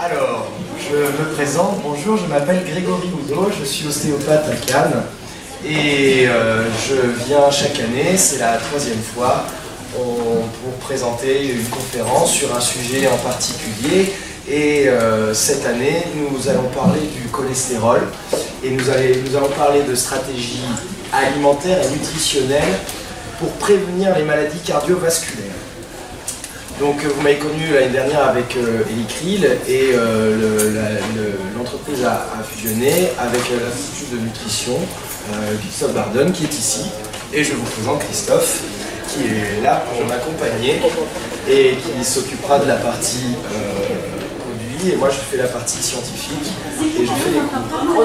Alors, je me présente, bonjour, je m'appelle Grégory Oudot, je suis ostéopathe à Cannes et je viens chaque année, c'est la 3e fois, pour présenter une conférence sur un sujet en particulier. Et cette année, nous allons parler du cholestérol et nous allons parler de stratégies alimentaires et nutritionnelles pour prévenir les maladies cardiovasculaires. Donc vous m'avez connu l'année dernière avec Elicril et l'entreprise a fusionné avec l'Institut de nutrition, Christophe Bardon qui est ici. Et je vous présente Christophe qui est là pour m'accompagner et qui s'occupera de la partie produit et moi je fais la partie scientifique et je fais les cours.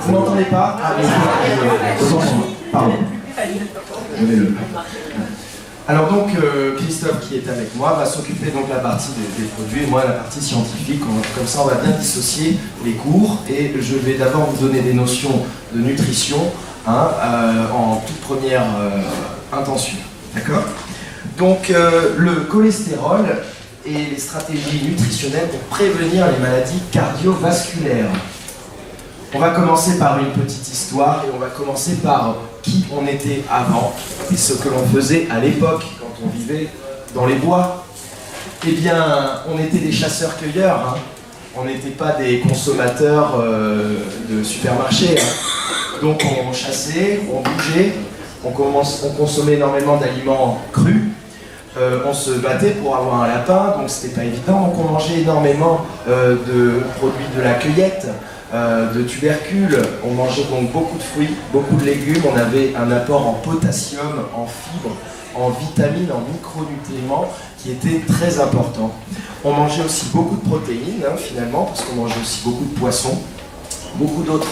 Vous m'entendez pas? Pardon. Alors donc Christophe qui est avec moi va s'occuper donc de la partie des produits et moi la partie scientifique. Comme ça on va bien dissocier les cours et je vais d'abord vous donner des notions de nutrition en toute première intention. D'accord? Donc le cholestérol et les stratégies nutritionnelles pour prévenir les maladies cardiovasculaires. On va commencer par une petite histoire et on va commencer par qui on était avant et ce que l'on faisait à l'époque quand on vivait dans les bois. Eh bien, on était des chasseurs-cueilleurs, on n'était pas des consommateurs de supermarchés. Donc on chassait, on bougeait, on consommait énormément d'aliments crus, on se battait pour avoir un lapin, donc c'était pas évident, donc on mangeait énormément de produits de la cueillette, de tubercules, on mangeait donc beaucoup de fruits, beaucoup de légumes, on avait un apport en potassium, en fibres, en vitamines, en micronutriments qui était très important. On mangeait aussi beaucoup de protéines finalement, parce qu'on mangeait aussi beaucoup de poissons, beaucoup d'autres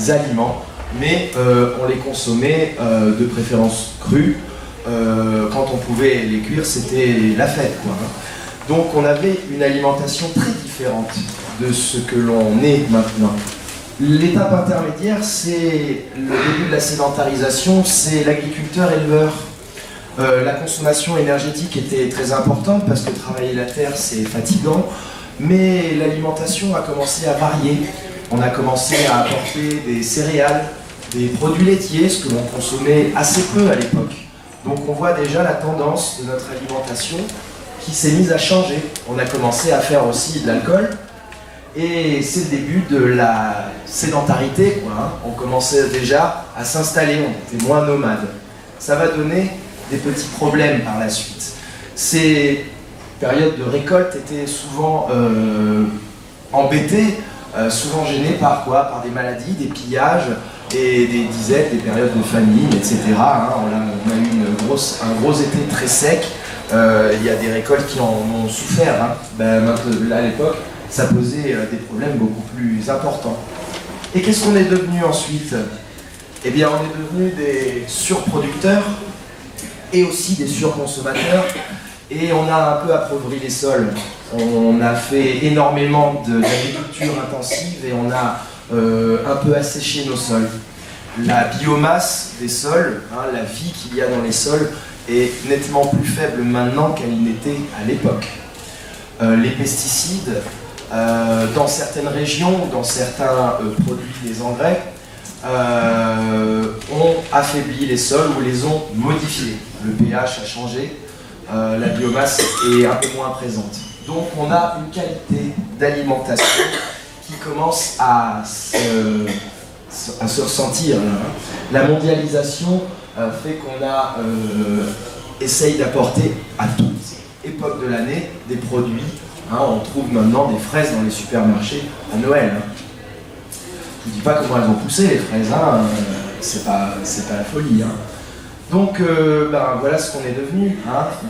aliments, mais on les consommait de préférence crus. Quand on pouvait les cuire, c'était la fête, quoi. Donc on avait une alimentation très différente de ce que l'on est maintenant. L'étape intermédiaire, c'est le début de la sédentarisation, c'est l'agriculteur-éleveur. La consommation énergétique était très importante parce que travailler la terre, c'est fatigant, mais l'alimentation a commencé à varier. On a commencé à apporter des céréales, des produits laitiers, ce que l'on consommait assez peu à l'époque. Donc on voit déjà la tendance de notre alimentation qui s'est mise à changer. On a commencé à faire aussi de l'alcool et c'est le début de la sédentarité, quoi. On commençait déjà à s'installer, on était moins nomades. Ça va donner des petits problèmes par la suite. Ces périodes de récolte étaient souvent embêtées, souvent gênées par quoi? Par des maladies, des pillages, et des disettes, des périodes de famine, etc. On a eu un gros été très sec. Il y a des récoltes qui en ont souffert. À l'époque, ça posait des problèmes beaucoup plus importants. Et qu'est-ce qu'on est devenu ensuite? Eh bien, on est devenu des surproducteurs et aussi des surconsommateurs. Et on a un peu appauvri les sols. On a fait énormément d'agriculture intensive et on a un peu asséché nos sols. La biomasse des sols, la vie qu'il y a dans les sols, est nettement plus faible maintenant qu'elle n'était à l'époque. Les pesticides, dans certaines régions, dans certains produits, les engrais, ont affaibli les sols ou les ont modifiés. Le pH a changé, la biomasse est un peu moins présente. Donc on a une qualité d'alimentation qui commence à se ressentir. La mondialisation fait qu'on essaye d'apporter à toute époque de l'année des produits. On trouve maintenant des fraises dans les supermarchés à Noël. Je ne dis pas comment elles ont poussé les fraises, c'est pas la folie. Donc voilà ce qu'on est devenu,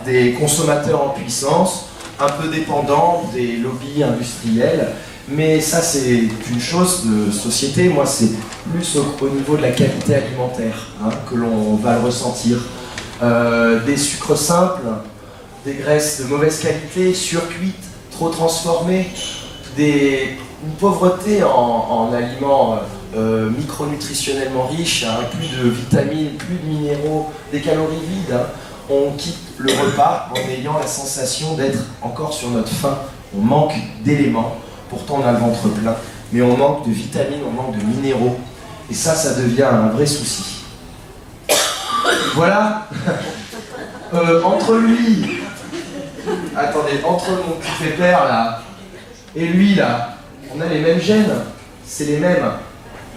des consommateurs en puissance, un peu dépendants des lobbies industriels. Mais ça, c'est une chose de société. Moi, c'est plus au niveau de la qualité alimentaire que l'on va le ressentir. Des sucres simples, des graisses de mauvaise qualité, surcuites, trop transformées, une pauvreté en aliments micronutritionnellement riches, plus de vitamines, plus de minéraux, des calories vides. On quitte le repas en ayant la sensation d'être encore sur notre faim. On manque d'éléments. pourtant on a le ventre plein, mais on manque de vitamines, on manque de minéraux, et ça devient un vrai souci. Voilà. Entre lui, attendez, entre mon petit pépère là, et lui là, on a les mêmes gènes, c'est les mêmes,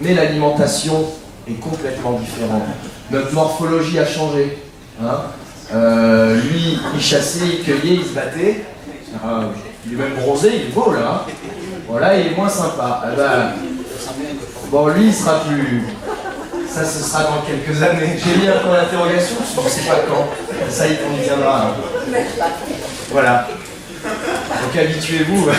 mais l'alimentation est complètement différente. Notre morphologie a changé. Hein. Lui, il chassait, il cueillait, il se battait. Il est même bronzé, il est beau là. Hein. Voilà, il est moins sympa. Bon, lui, il sera plus. Ça, ce sera dans quelques années. J'ai mis un point d'interrogation, je ne sais pas quand. Ça, il conviendra. Hein. Voilà. Donc habituez-vous.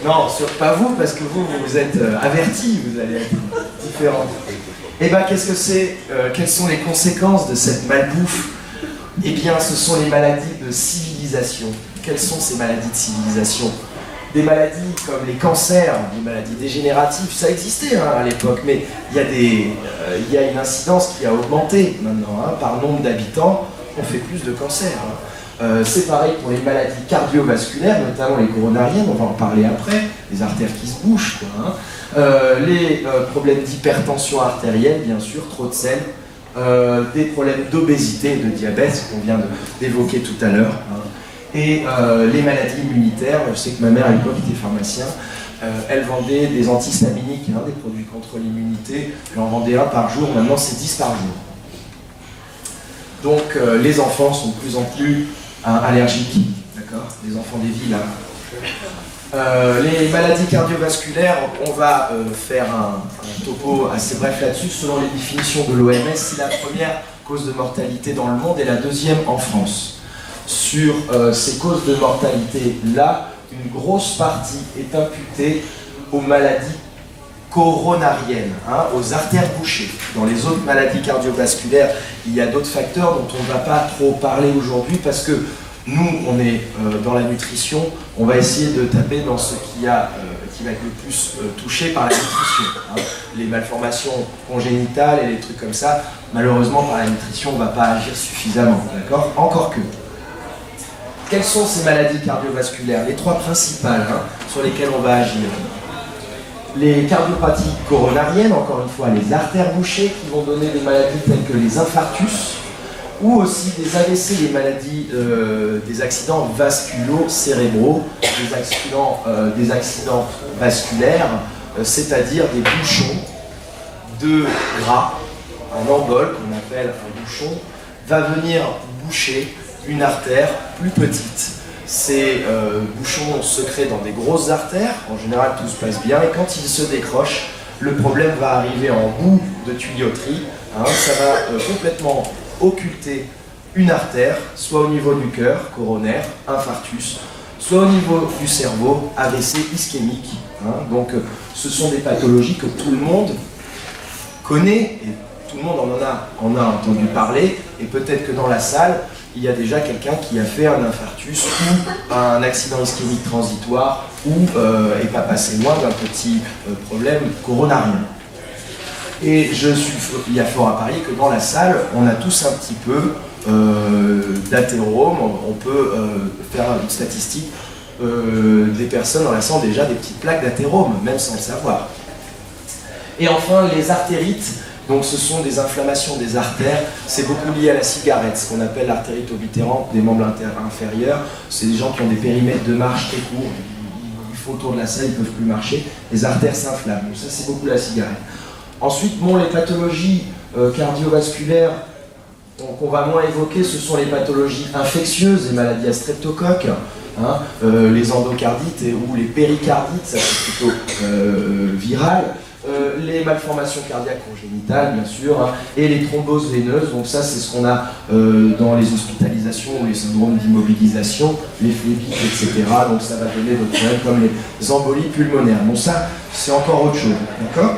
Non, pas vous, parce que vous êtes avertis, vous allez être différents. Et bien, qu'est-ce que c'est quelles sont les conséquences de cette malbouffe? Eh bien, ce sont les maladies de civilisation. Quelles sont ces maladies de civilisation? Des maladies comme les cancers, des maladies dégénératives, ça existait hein, à l'époque, mais il y a une incidence qui a augmenté maintenant. Hein, par nombre d'habitants, on fait plus de cancers. Hein. C'est pareil pour les maladies cardiovasculaires, notamment les coronariennes, on va en parler après, les artères qui se bouchent, quoi, hein. Les problèmes d'hypertension artérielle, bien sûr, trop de sel, des problèmes d'obésité et de diabète qu'on vient d'évoquer tout à l'heure, hein. Et les maladies immunitaires. Je sais que ma mère à l'époque était pharmacien, elle vendait des antihistaminiques, hein, des produits contre l'immunité, elle en vendait un par jour, maintenant c'est 10 par jour. Donc les enfants sont de plus en plus allergiques, d'accord, les enfants des villes. Hein. Les maladies cardiovasculaires, on va faire un topo assez bref là-dessus. Selon les définitions de l'OMS, c'est la première cause de mortalité dans le monde et la deuxième en France. Sur ces causes de mortalité-là, une grosse partie est imputée aux maladies coronariennes, hein, aux artères bouchées. Dans les autres maladies cardiovasculaires, il y a d'autres facteurs dont on ne va pas trop parler aujourd'hui parce que nous, on est dans la nutrition, on va essayer de taper dans ce qui va être le plus touché par la nutrition. Hein. Les malformations congénitales et les trucs comme ça, malheureusement, par la nutrition, on ne va pas agir suffisamment, d'accord ? Encore que. Quelles sont ces maladies cardiovasculaires? Les trois principales hein, sur lesquelles on va agir. Les cardiopathies coronariennes, encore une fois, les artères bouchées qui vont donner des maladies telles que les infarctus, ou aussi des AVC, les maladies, des accidents vasculo-cérébraux, des accidents vasculaires, c'est-à-dire des bouchons de gras, un embol qu'on appelle un bouchon, va venir boucher une artère plus petite. Ces bouchons se créent dans des grosses artères, en général tout se passe bien, et quand ils se décrochent, le problème va arriver en bout de tuyauterie, hein, ça va complètement occulter une artère, soit au niveau du cœur, coronaire, infarctus, soit au niveau du cerveau, AVC ischémique. Hein, donc ce sont des pathologies que tout le monde connaît, et tout le monde en a entendu parler, et peut-être que dans la salle, il y a déjà quelqu'un qui a fait un infarctus ou un accident ischémique transitoire ou est pas passé loin d'un petit problème coronarien. Et il y a fort à parier que dans la salle, on a tous un petit peu d'athérome, on peut faire une statistique des personnes dans la salle ont déjà des petites plaques d'athérome, même sans le savoir. Et enfin, les artérites. Donc ce sont des inflammations des artères, c'est beaucoup lié à la cigarette, ce qu'on appelle l'artérite oblitérante des membres inférieurs. C'est des gens qui ont des périmètres de marche très courts, ils font le tour de la salle, ils ne peuvent plus marcher, les artères s'inflamment, donc ça c'est beaucoup la cigarette. Ensuite, bon, les pathologies cardiovasculaires qu'on va moins évoquer, ce sont les pathologies infectieuses, les maladies à streptocoque, hein, les endocardites ou les péricardites, ça c'est plutôt viral. Les malformations cardiaques congénitales, bien sûr, hein, et les thromboses veineuses. Donc ça, c'est ce qu'on a dans les hospitalisations ou les syndromes d'immobilisation, les phlébites, etc. Donc ça va donner d'autres problèmes comme les embolies pulmonaires. Bon, ça, c'est encore autre chose, d'accord ?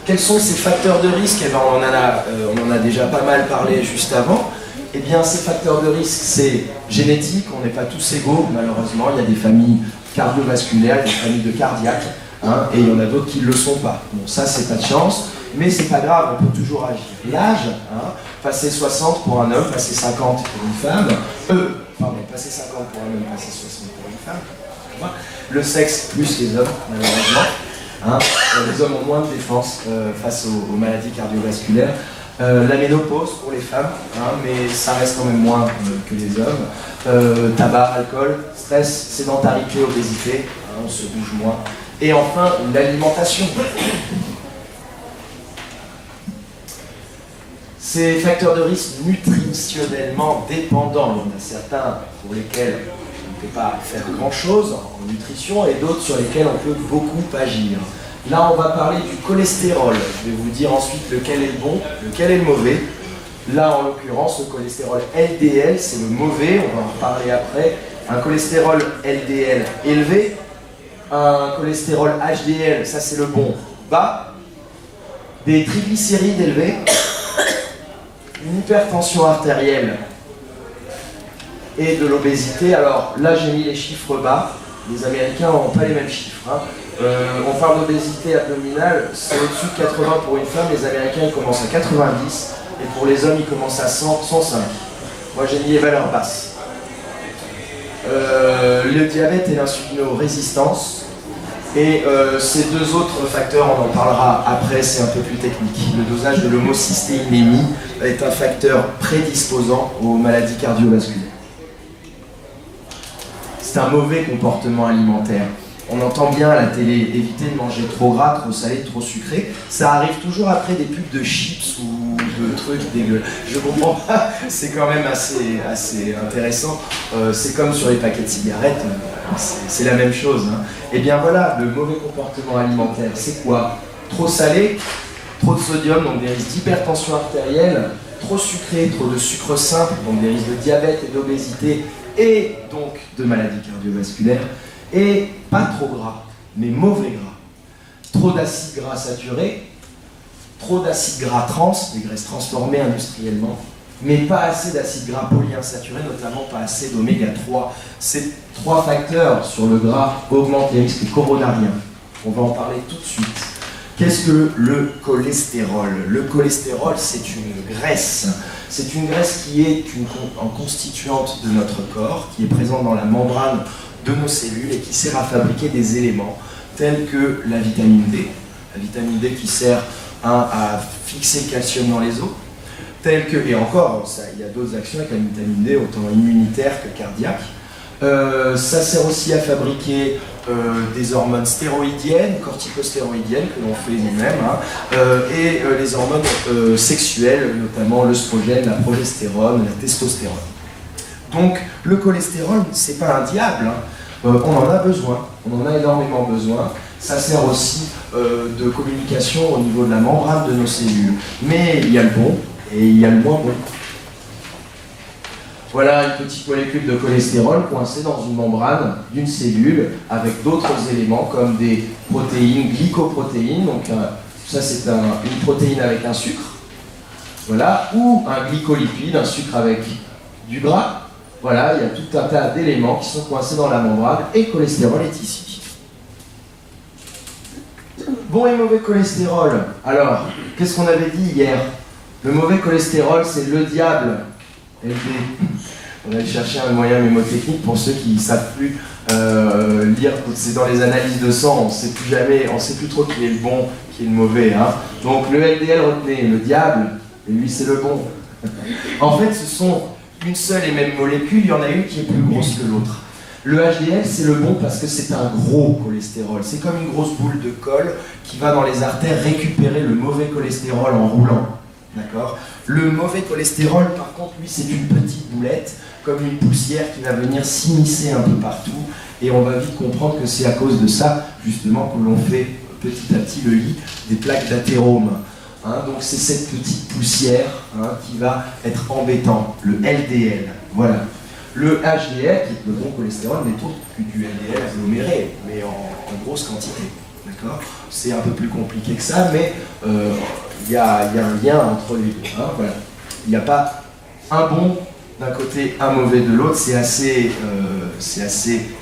Quels sont ces facteurs de risque? Eh bien, on en a déjà pas mal parlé juste avant. Eh bien, ces facteurs de risque, c'est génétique. On n'est pas tous égaux, malheureusement. Il y a des familles cardiovasculaires, des familles de cardiaques. Hein, et il y en a d'autres qui ne le sont pas. Bon, ça, c'est pas de chance, mais c'est pas grave, on peut toujours agir. L'âge, hein, passer 60 pour un homme, passer 50 pour une femme, passer 50 pour un homme, passer 60 pour une femme, fois. Le sexe plus les hommes, malheureusement. Hein. Les hommes ont moins de défense face aux maladies cardiovasculaires. La ménopause pour les femmes, hein, mais ça reste quand même moins que les hommes. Tabac, alcool, stress, sédentarité, obésité, hein, on se bouge moins. Et enfin, l'alimentation. Ces facteurs de risque nutritionnellement dépendants, il y en a certains pour lesquels on ne peut pas faire grand-chose en nutrition et d'autres sur lesquels on peut beaucoup agir. Là, on va parler du cholestérol. Je vais vous dire ensuite lequel est le bon, lequel est le mauvais. Là, en l'occurrence, le cholestérol LDL, c'est le mauvais, on va en reparler après. Un cholestérol LDL élevé, un cholestérol HDL, ça c'est le bon, bas. Des triglycérides élevés, une hypertension artérielle et de l'obésité. Alors là, j'ai mis les chiffres bas. Les Américains n'ont pas les mêmes chiffres. Hein. On parle d'obésité abdominale, c'est au-dessus de 80 pour une femme. Les Américains, ils commencent à 90 et pour les hommes, ils commencent à 100, 105. Moi, j'ai mis les valeurs basses. Le diabète et l'insulinorésistance. Et ces deux autres facteurs, on en parlera après, c'est un peu plus technique. Le dosage de l'homocystéinémie est un facteur prédisposant aux maladies cardiovasculaires. C'est un mauvais comportement alimentaire. On entend bien à la télé, éviter de manger trop gras, trop salé, trop sucré. Ça arrive toujours après des pubs de chips ou de trucs dégueulasses. Je comprends pas, c'est quand même assez intéressant. C'est comme sur les paquets de cigarettes, c'est la même chose. Hein. Et bien voilà, le mauvais comportement alimentaire, c'est quoi? Trop salé, trop de sodium, donc des risques d'hypertension artérielle, trop sucré, trop de sucre simple, donc des risques de diabète et d'obésité, et donc de maladies cardiovasculaires. Et pas trop gras, mais mauvais gras. Trop d'acides gras saturés, trop d'acides gras trans, des graisses transformées industriellement, mais pas assez d'acides gras polyinsaturés, notamment pas assez d'oméga 3. Ces trois facteurs sur le gras augmentent les risques coronariens. On va en parler tout de suite. Qu'est-ce que le cholestérol? Le cholestérol, c'est une graisse. C'est une graisse qui est en constituante de notre corps, qui est présente dans la membrane de nos cellules et qui sert à fabriquer des éléments tels que la vitamine D. La vitamine D qui sert à fixer le calcium dans les os, tels que, et encore, il y a d'autres actions avec la vitamine D, autant immunitaire que cardiaque. Ça sert aussi à fabriquer des hormones stéroïdiennes, corticostéroïdiennes que l'on fait nous-mêmes, hein, et les hormones sexuelles, notamment l'œstrogène, la progestérone, la testostérone. Donc le cholestérol, c'est pas un diable, hein. On en a besoin, on en a énormément besoin. Ça sert aussi de communication au niveau de la membrane de nos cellules. Mais il y a le bon et il y a le moins bon. Voilà une petite molécule de cholestérol coincée dans une membrane d'une cellule avec d'autres éléments comme des protéines, glycoprotéines. Donc ça c'est une protéine avec un sucre, voilà, ou un glycolipide, un sucre avec du gras. Voilà, il y a tout un tas d'éléments qui sont coincés dans la membrane et le cholestérol est ici. Bon et mauvais cholestérol. Alors, qu'est-ce qu'on avait dit hier? Le mauvais cholestérol, c'est le diable. LD. On allait chercher un moyen mémotechnique pour ceux qui ne savent plus lire. C'est dans les analyses de sang, on ne sait plus trop qui est le bon, qui est le mauvais. Hein. Donc le LDL, retenez, le diable, et lui c'est le bon. En fait, ce sont une seule et même molécule, il y en a une qui est plus grosse que l'autre. Le HDL, c'est le bon parce que c'est un gros cholestérol. C'est comme une grosse boule de colle qui va dans les artères récupérer le mauvais cholestérol en roulant. D'accord ? Le mauvais cholestérol, par contre, lui, c'est une petite boulette, comme une poussière qui va venir s'immiscer un peu partout. Et on va vite comprendre que c'est à cause de ça, justement, que l'on fait petit à petit le lit des plaques d'athérome. Hein, donc c'est cette petite poussière qui va être embêtante, le LDL. Voilà. Le HDL, qui est le bon cholestérol, n'est autre que du LDL aggloméré, mais en grosse quantité. D'accord ? C'est un peu plus compliqué que ça, mais il y a un lien entre les deux. Hein, voilà. Il n'y a pas un bon d'un côté, un mauvais de l'autre, c'est assez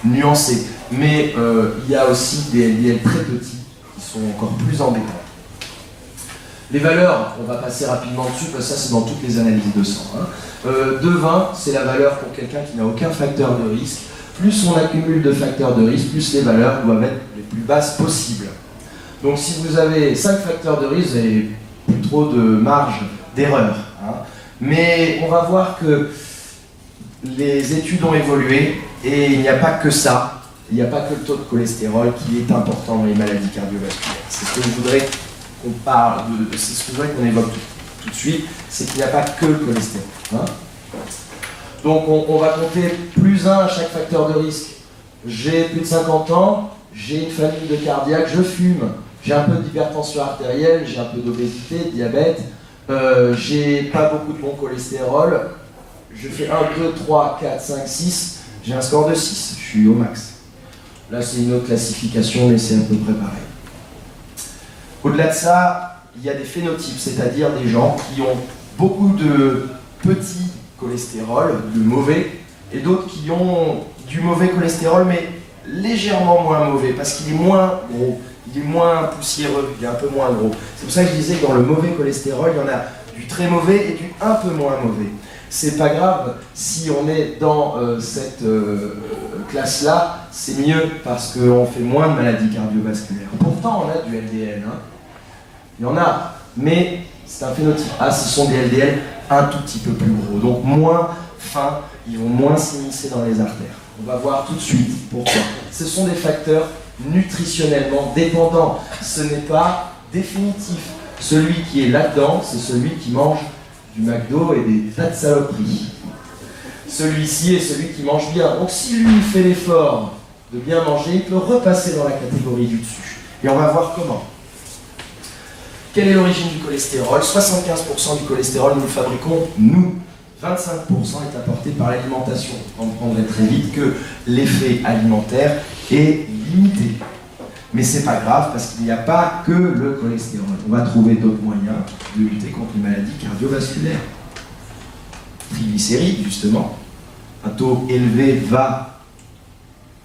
nuancé. Mais il y a aussi des LDL très petits qui sont encore plus embêtants. Les valeurs, on va passer rapidement dessus, parce que ça c'est dans toutes les analyses de sang. Hein. De 20, c'est la valeur pour quelqu'un qui n'a aucun facteur de risque. plus on accumule de facteurs de risque, plus les valeurs doivent être les plus basses possibles. Donc si vous avez 5 facteurs de risque, vous n'avez plus trop de marge d'erreur. Hein. Mais on va voir que les études ont évolué et il n'y a pas que ça. Il n'y a pas que le taux de cholestérol qui est important dans les maladies cardiovasculaires. C'est ce que je voudrais qu'on parle, c'est ce que je voudrais qu'on évoque tout de suite, c'est qu'il n'y a pas que le cholestérol. Hein. Donc on va compter plus 1 à chaque facteur de risque. J'ai plus de 50 ans, j'ai une famille de cardiaque, je fume, j'ai un peu d'hypertension artérielle, j'ai un peu d'obésité, de diabète, j'ai pas beaucoup de bon cholestérol, je fais 1, 2, 3, 4, 5, 6, j'ai un score de 6, je suis au max. Là c'est une autre classification, mais c'est à peu près pareil. Au-delà de ça, il y a des phénotypes, c'est-à-dire des gens qui ont beaucoup de petits cholestérol, de mauvais, et d'autres qui ont du mauvais cholestérol, mais légèrement moins mauvais, parce qu'il est moins gros, il est moins poussiéreux, il est un peu moins gros. C'est pour ça que je disais que dans le mauvais cholestérol, il y en a du très mauvais et du un peu moins mauvais. C'est pas grave si on est dans cette classe-là, c'est mieux parce qu'on fait moins de maladies cardiovasculaires. Pourtant, on a du LDL, hein. Il y en a, mais c'est un phénotype A, ce sont des LDL un tout petit peu plus gros, donc moins fins, ils vont moins s'immiscer dans les artères. On va voir tout de suite pourquoi. Ce sont des facteurs nutritionnellement dépendants, ce n'est pas définitif. Celui qui est là-dedans, c'est celui qui mange du McDo et des tas de saloperies. Celui-ci est celui qui mange bien. Donc si lui fait l'effort de bien manger, il peut repasser dans la catégorie du dessus. Et on va voir comment. Quelle est l'origine du cholestérol? 75% du cholestérol, nous le fabriquons, nous. 25% est apporté par l'alimentation. On comprendrait très vite que l'effet alimentaire est limité. Mais c'est pas grave parce qu'il n'y a pas que le cholestérol. On va trouver d'autres moyens de lutter contre les maladies cardiovasculaires. Triglycérides, justement. Un taux élevé va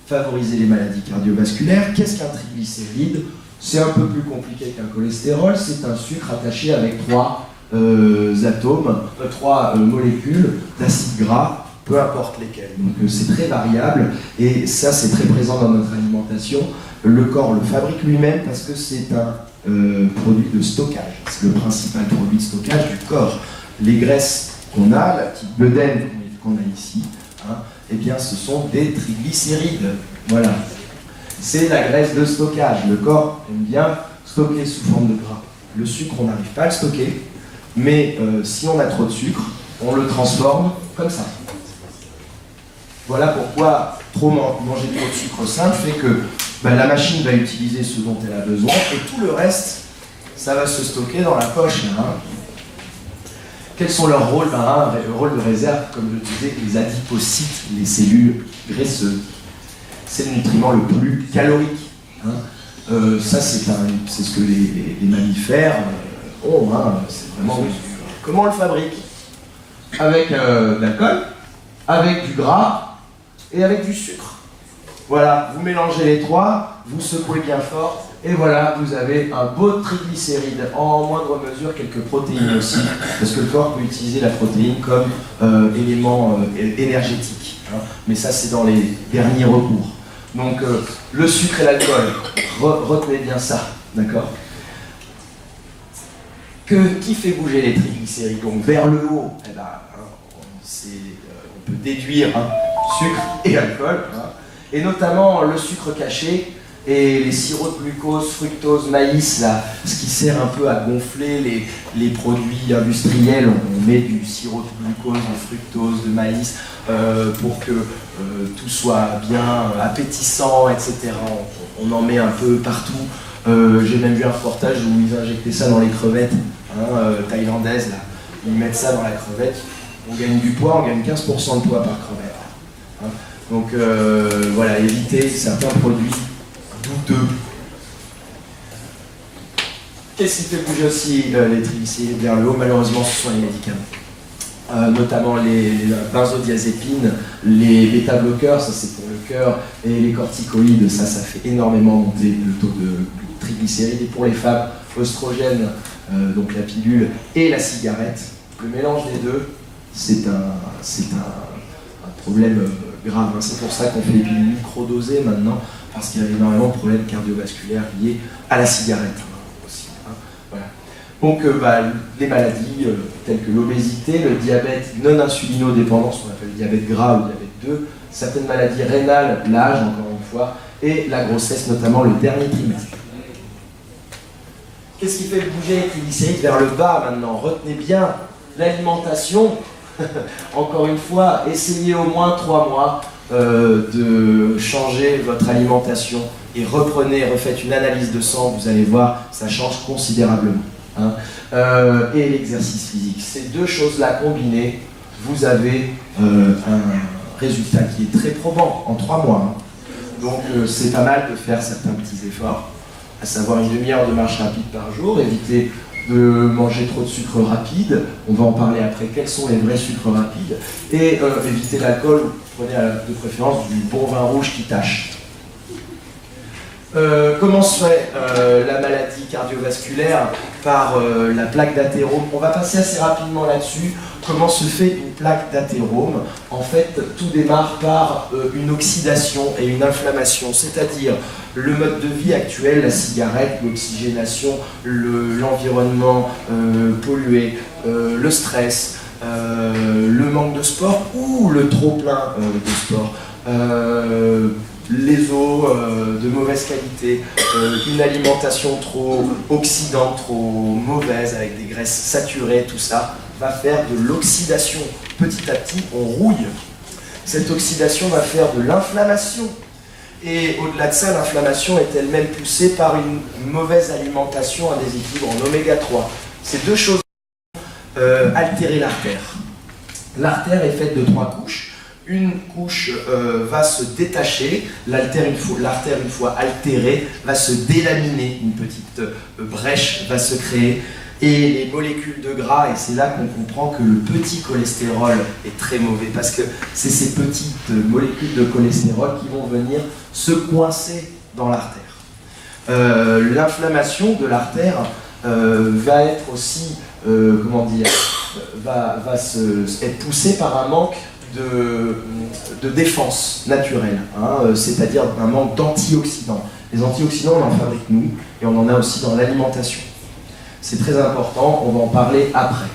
favoriser les maladies cardiovasculaires. Qu'est-ce qu'un triglycéride? C'est un peu plus compliqué qu'un cholestérol. C'est un sucre attaché avec 3 atomes, 3 molécules d'acide gras, peu importe lesquelles. Donc c'est très variable et ça c'est très présent dans notre alimentation. Le corps le fabrique lui-même parce que c'est un produit de stockage. C'est le principal produit de stockage du corps. Les graisses qu'on a, la petite bedaine qu'on a ici, hein, eh bien ce sont des triglycérides. Voilà. C'est la graisse de stockage. Le corps aime bien stocker sous forme de gras. Le sucre, on n'arrive pas à le stocker, mais si on a trop de sucre, on le transforme comme ça. Voilà pourquoi manger trop de sucre simple fait que la machine va utiliser ce dont elle a besoin et tout le reste, ça va se stocker dans la poche. Hein. Quels sont leurs rôles? Le rôle de réserve, comme je disais, les adipocytes, les cellules graisseuses. C'est le nutriment le plus calorique. Hein. Ça, c'est ce que les mammifères ont. Hein. C'est vraiment comment on le fabrique? Avec de l'alcool, avec du gras et avec du sucre. Voilà, vous mélangez les trois, vous secouez bien fort, et voilà, vous avez un beau triglycéride, en moindre mesure quelques protéines aussi, parce que le corps peut utiliser la protéine comme élément énergétique. Hein. Mais ça, c'est dans les derniers recours. Donc, le sucre et l'alcool, retenez bien ça, d'accord? Qui fait bouger les triglycérides? Donc, vers le haut, eh ben, on peut déduire sucre et alcool, hein. Et notamment le sucre caché et les sirops de glucose, fructose, maïs, là, ce qui sert un peu à gonfler les produits industriels. On met du sirop de glucose, de fructose, de maïs pour que tout soit bien appétissant, etc. On en met un peu partout. J'ai même vu un reportage où ils injectaient ça dans les crevettes thaïlandaises. Là. Ils mettent ça dans la crevette. On gagne du poids, on gagne 15% de poids par crevette. Hein. Donc voilà, éviter certains produits douteux. Qu'est-ce qui fait bouger aussi les triglycérides vers le haut? Malheureusement, ce sont les médicaments. Notamment les benzodiazépines, les bêta-bloqueurs, ça c'est pour le cœur, et les corticoïdes, ça fait énormément monter le taux de triglycérides. Et pour les femmes, oestrogènes, donc la pilule et la cigarette, le mélange des deux, c'est un problème grave. Hein. C'est pour ça qu'on fait des pilules microdosées maintenant, parce qu'il y a énormément de problèmes cardiovasculaires liés à la cigarette aussi. Hein. Voilà. Donc les maladies telles que l'obésité, le diabète non insulinodépendant, ce qu'on appelle le diabète gras ou le diabète 2, certaines maladies rénales, l'âge encore une fois, et la grossesse, notamment le dernier trimestre. Qu'est-ce qui fait bouger les triglycérides vers le bas maintenant? Retenez bien l'alimentation. Encore une fois, essayez au moins 3 mois de changer votre alimentation et refaites une analyse de sang, vous allez voir, ça change considérablement. Hein. Et l'exercice physique. Ces deux choses-là combinées, vous avez un résultat qui est très probant en 3 mois. Hein. Donc c'est pas mal de faire certains petits efforts, à savoir une demi-heure de marche rapide par jour, éviter de manger trop de sucre rapide, on va en parler après, quels sont les vrais sucres rapides, et éviter l'alcool, prenez de préférence du bon vin rouge qui tâche. Comment se fait la maladie cardiovasculaire? Par la plaque d'athérome. On va passer assez rapidement là-dessus. Comment se fait une plaque d'athérome? En fait, tout démarre par une oxydation et une inflammation, c'est-à-dire le mode de vie actuel, la cigarette, l'oxygénation, l'environnement pollué, le stress, le manque de sport ou le trop-plein de sport. Les eaux de mauvaise qualité, une alimentation trop oxydante, trop mauvaise, avec des graisses saturées, tout ça va faire de l'oxydation. Petit à petit, on rouille. Cette oxydation va faire de l'inflammation. Et au-delà de ça, l'inflammation est elle-même poussée par une mauvaise alimentation, un déséquilibre en oméga 3. Ces deux choses altérer l'artère. L'artère est faite de 3 couches. Une couche va se détacher, l'artère une fois altérée va se délaminer, une petite brèche va se créer, et les molécules de gras, et c'est là qu'on comprend que le petit cholestérol est très mauvais, parce que c'est ces petites molécules de cholestérol qui vont venir se coincer dans l'artère. L'inflammation de l'artère va être aussi, va être poussée par un manque de défense naturelle, hein, c'est-à-dire un manque d'antioxydants. Les antioxydants, on en fait avec nous, et on en a aussi dans l'alimentation. C'est très important, on va en parler après.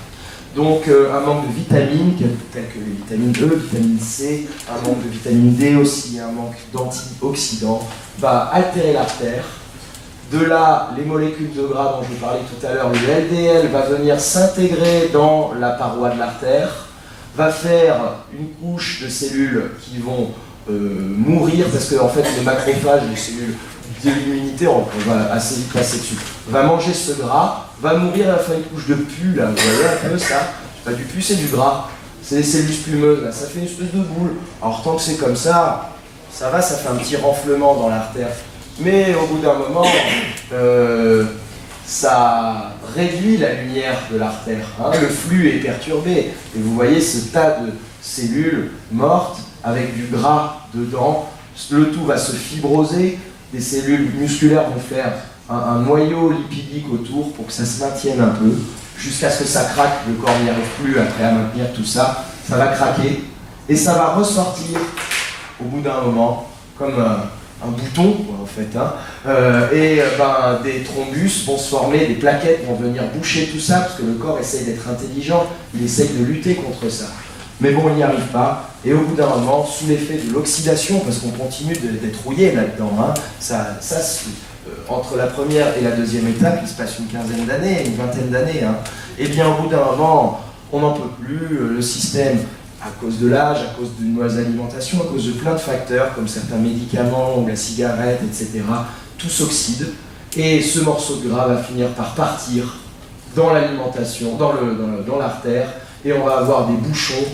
Donc un manque de vitamines, telles que les vitamines E, vitamine C, un manque de vitamine D aussi, un manque d'antioxydants, va altérer l'artère. De là, les molécules de gras dont je vous parlais tout à l'heure, le LDL va venir s'intégrer dans la paroi de l'artère, va faire une couche de cellules qui vont mourir, parce que en fait les macrophages, les cellules de l'immunité, on va assez vite passer dessus, va manger ce gras, va mourir, elle va faire une couche de pus, là, vous voyez un peu ça, c'est pas du pus, c'est du gras, c'est des cellules spumeuses, là, ça fait une espèce de boule. Alors tant que c'est comme ça va, ça fait un petit renflement dans l'artère, mais au bout d'un moment, ça réduit la lumière de l'artère, hein. Le flux est perturbé, et vous voyez ce tas de cellules mortes avec du gras dedans, le tout va se fibroser, des cellules musculaires vont faire un noyau lipidique autour pour que ça se maintienne un peu, jusqu'à ce que ça craque, le corps n'y arrive plus après à maintenir tout ça, ça va craquer, et ça va ressortir au bout d'un moment, comme un bouton, quoi, en fait, hein. Des thrombus vont se former, des plaquettes vont venir boucher tout ça, parce que le corps essaye d'être intelligent, il essaye de lutter contre ça. Mais bon, il n'y arrive pas, et au bout d'un moment, sous l'effet de l'oxydation, parce qu'on continue d'être rouillé là-dedans, hein, entre la première et la deuxième étape, il se passe une quinzaine d'années, une vingtaine d'années, hein, et bien au bout d'un moment, on n'en peut plus, le système, à cause de l'âge, à cause d'une mauvaise alimentation, à cause de plein de facteurs, comme certains médicaments ou la cigarette, etc., tout s'oxyde, et ce morceau de gras va finir par partir dans l'alimentation, dans l'artère, et on va avoir des bouchons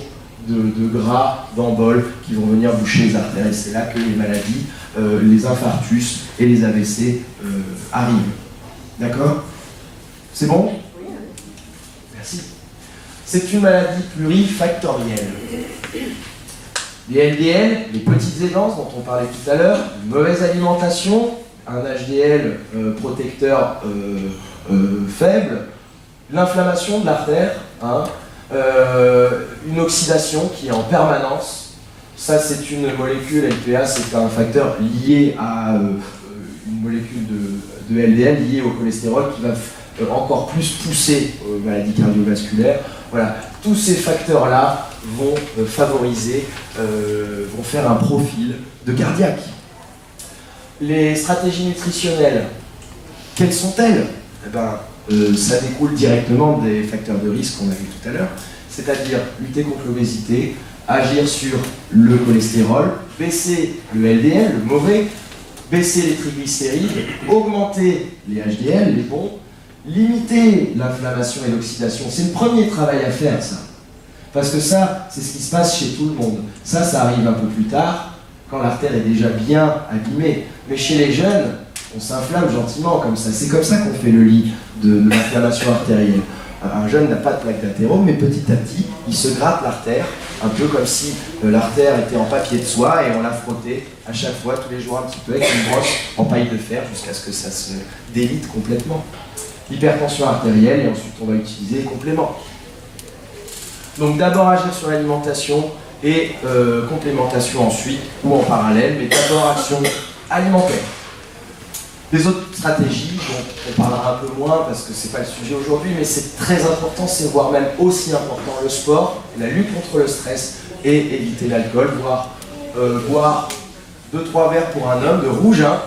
de gras, d'emboles, qui vont venir boucher les artères, et c'est là que les maladies, les infarctus et les AVC arrivent. D'accord? C'est bon? Merci. C'est une maladie plurifactorielle. Les LDL, les petites aidances dont on parlait tout à l'heure, une mauvaise alimentation, un HDL protecteur faible, l'inflammation de l'artère, hein, une oxydation qui est en permanence, Ça, c'est une molécule, LPA, c'est un facteur lié à une molécule de LDL liée au cholestérol qui va encore plus pousser aux maladies cardiovasculaires. Voilà, tous ces facteurs-là vont favoriser, vont faire un profil de cardiaque. Les stratégies nutritionnelles, quelles sont-elles? Eh ben, ça découle directement des facteurs de risque qu'on a vu tout à l'heure, c'est-à-dire lutter contre l'obésité, agir sur le cholestérol, baisser le LDL, le mauvais, baisser les triglycérides, augmenter les HDL, les bons, limiter l'inflammation et l'oxydation. C'est le premier travail à faire, ça. Parce que ça, c'est ce qui se passe chez tout le monde. Ça arrive un peu plus tard, quand l'artère est déjà bien abîmée. Mais chez les jeunes, on s'inflamme gentiment comme ça. C'est comme ça qu'on fait le lit de l'inflammation artérielle. Un jeune n'a pas de plaque d'athérome, mais petit à petit, il se gratte l'artère, un peu comme si l'artère était en papier de soie et on la frottait à chaque fois, tous les jours un petit peu, avec une brosse en paille de fer, jusqu'à ce que ça se délite complètement. Hypertension artérielle, et ensuite on va utiliser les compléments. Donc d'abord agir sur l'alimentation et complémentation ensuite, ou en parallèle, mais d'abord action alimentaire. Les autres stratégies, donc on parlera un peu moins parce que c'est pas le sujet aujourd'hui, mais c'est très important, c'est voire même aussi important le sport, la lutte contre le stress et éviter l'alcool, voire boire 2-3 verres pour un homme de rouge, hein,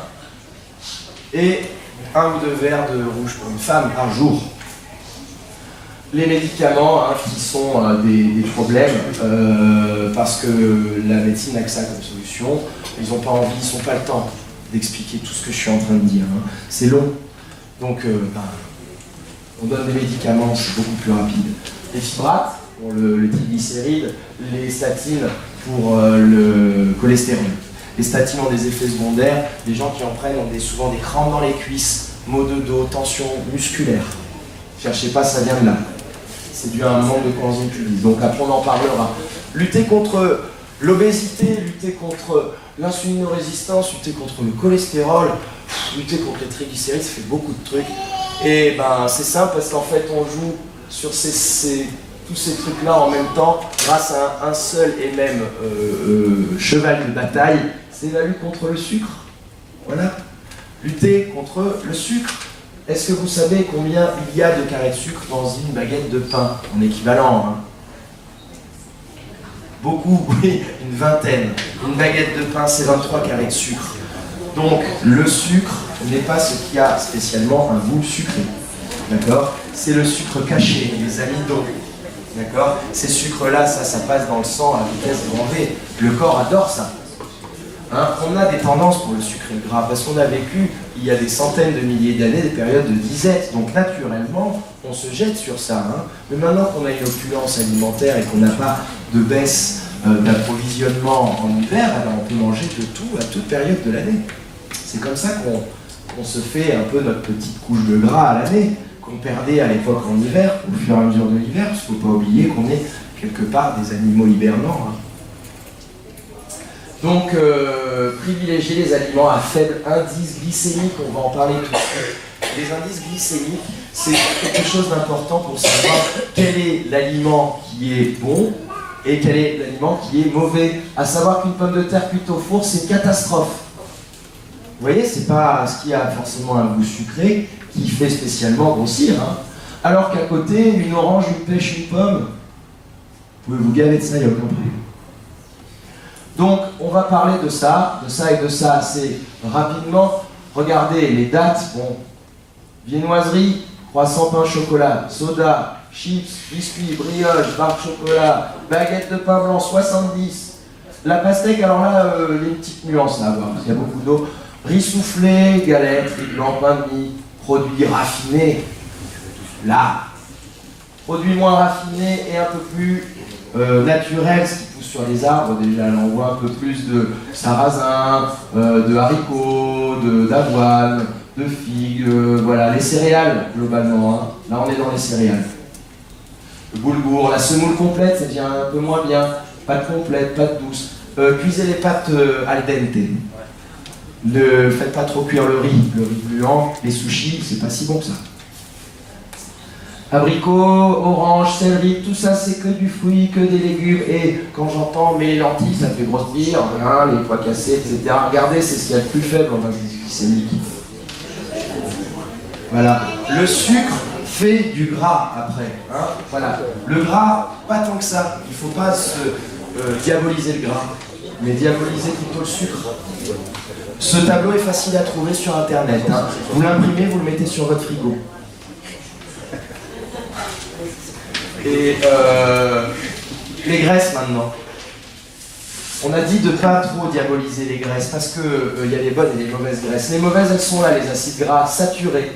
et 1 ou 2 verres de rouge pour une femme par jour. Les médicaments qui sont des problèmes parce que la médecine n'a que ça comme solution, ils n'ont pas envie, ils n'ont pas le temps d'expliquer tout ce que je suis en train de dire. Hein. C'est long. Donc, on donne des médicaments, c'est beaucoup plus rapide. Les fibrates pour le triglycéride, les statines pour le cholestérol. Les statines ont des effets secondaires. Les gens qui en prennent ont souvent des crampes dans les cuisses, maux de dos, tension musculaire. Cherchez pas, ça vient de là. C'est dû à un manque de coenzyme Q10. Donc après, on en parlera. Lutter contre l'obésité, lutter contre l'insulinorésistance, lutter contre le cholestérol, lutter contre les triglycérides, ça fait beaucoup de trucs. Et ben c'est simple parce qu'en fait on joue sur tous ces trucs-là en même temps grâce à un seul et même cheval de bataille, c'est la lutte contre le sucre. Voilà. Lutter contre le sucre. Est-ce que vous savez combien il y a de carrés de sucre dans une baguette de pain en équivalent, hein? Beaucoup, oui, une vingtaine. Une baguette de pain, c'est 23 carrés de sucre. Donc, le sucre n'est pas ce qui a spécialement un goût sucré. D'accord? C'est le sucre caché, les amidons. D'accord? Ces sucres-là, ça passe dans le sang à vitesse grand V. Le corps adore ça. Hein? On a des tendances pour le sucré gras, parce qu'on a vécu, il y a des centaines de milliers d'années, des périodes de disette. Donc, naturellement, on se jette sur ça. Hein? Mais maintenant qu'on a une opulence alimentaire et qu'on n'a pas de baisse d'approvisionnement en hiver, alors on peut manger de tout à toute période de l'année. C'est comme ça qu'on se fait un peu notre petite couche de gras à l'année, qu'on perdait à l'époque en hiver, au fur et à mesure de l'hiver, parce qu'il ne faut pas oublier qu'on est quelque part des animaux hibernants. Hein. Donc, privilégier les aliments à faible indice glycémique, on va en parler tout de suite. Les indices glycémiques, c'est quelque chose d'important pour savoir quel est l'aliment qui est bon et quel est l'aliment qui est mauvais. À savoir qu'une pomme de terre cuite au four, c'est une catastrophe. Vous voyez, c'est pas ce qui a forcément un goût sucré qui fait spécialement grossir. Hein. Alors qu'à côté, une orange, une pêche, une pomme, vous pouvez vous gaver de ça, il n'y a aucun problème. Donc, on va parler de ça et de ça assez rapidement. Regardez les dates. Bon, viennoiserie, croissant, pain, chocolat, soda, chips, biscuits, brioche, barre de chocolat, baguette de pain blanc, 70. La pastèque, alors là, il y a une petite nuance à avoir, parce qu'il y a beaucoup d'eau. Riz soufflé, galette, riz blanc, pain de mie, produits raffinés. Là, produits moins raffinés et un peu plus naturels, ce qui pousse sur les arbres. Déjà, là, on voit un peu plus de sarrasin, de haricots, d'avoine, de figues, voilà, les céréales, globalement. Hein. Là, on est dans les céréales. Le boulgour, la semoule complète, ça devient un peu moins bien. Pâte complète, pâte douce. Cuisez les pâtes al dente. Ne faites pas trop cuire le riz gluant. Les sushis, c'est pas si bon que ça. Abricots, oranges, céleri, tout ça c'est que du fruit, que des légumes. Et quand j'entends mais les lentilles, ça fait grossir, hein, les pois cassés, etc. Regardez, c'est ce qu'il y a de plus faible en indice glycémique. Voilà. Le sucre fait du gras après. Hein, voilà. Le gras, pas tant que ça. Il ne faut pas diaboliser le gras, mais diaboliser plutôt le sucre. Ce tableau est facile à trouver sur internet. Hein. Vous l'imprimez, vous le mettez sur votre frigo. Et les graisses maintenant. On a dit de ne pas trop diaboliser les graisses parce qu'il y a les bonnes et les mauvaises graisses. Les mauvaises, elles sont là, les acides gras saturés,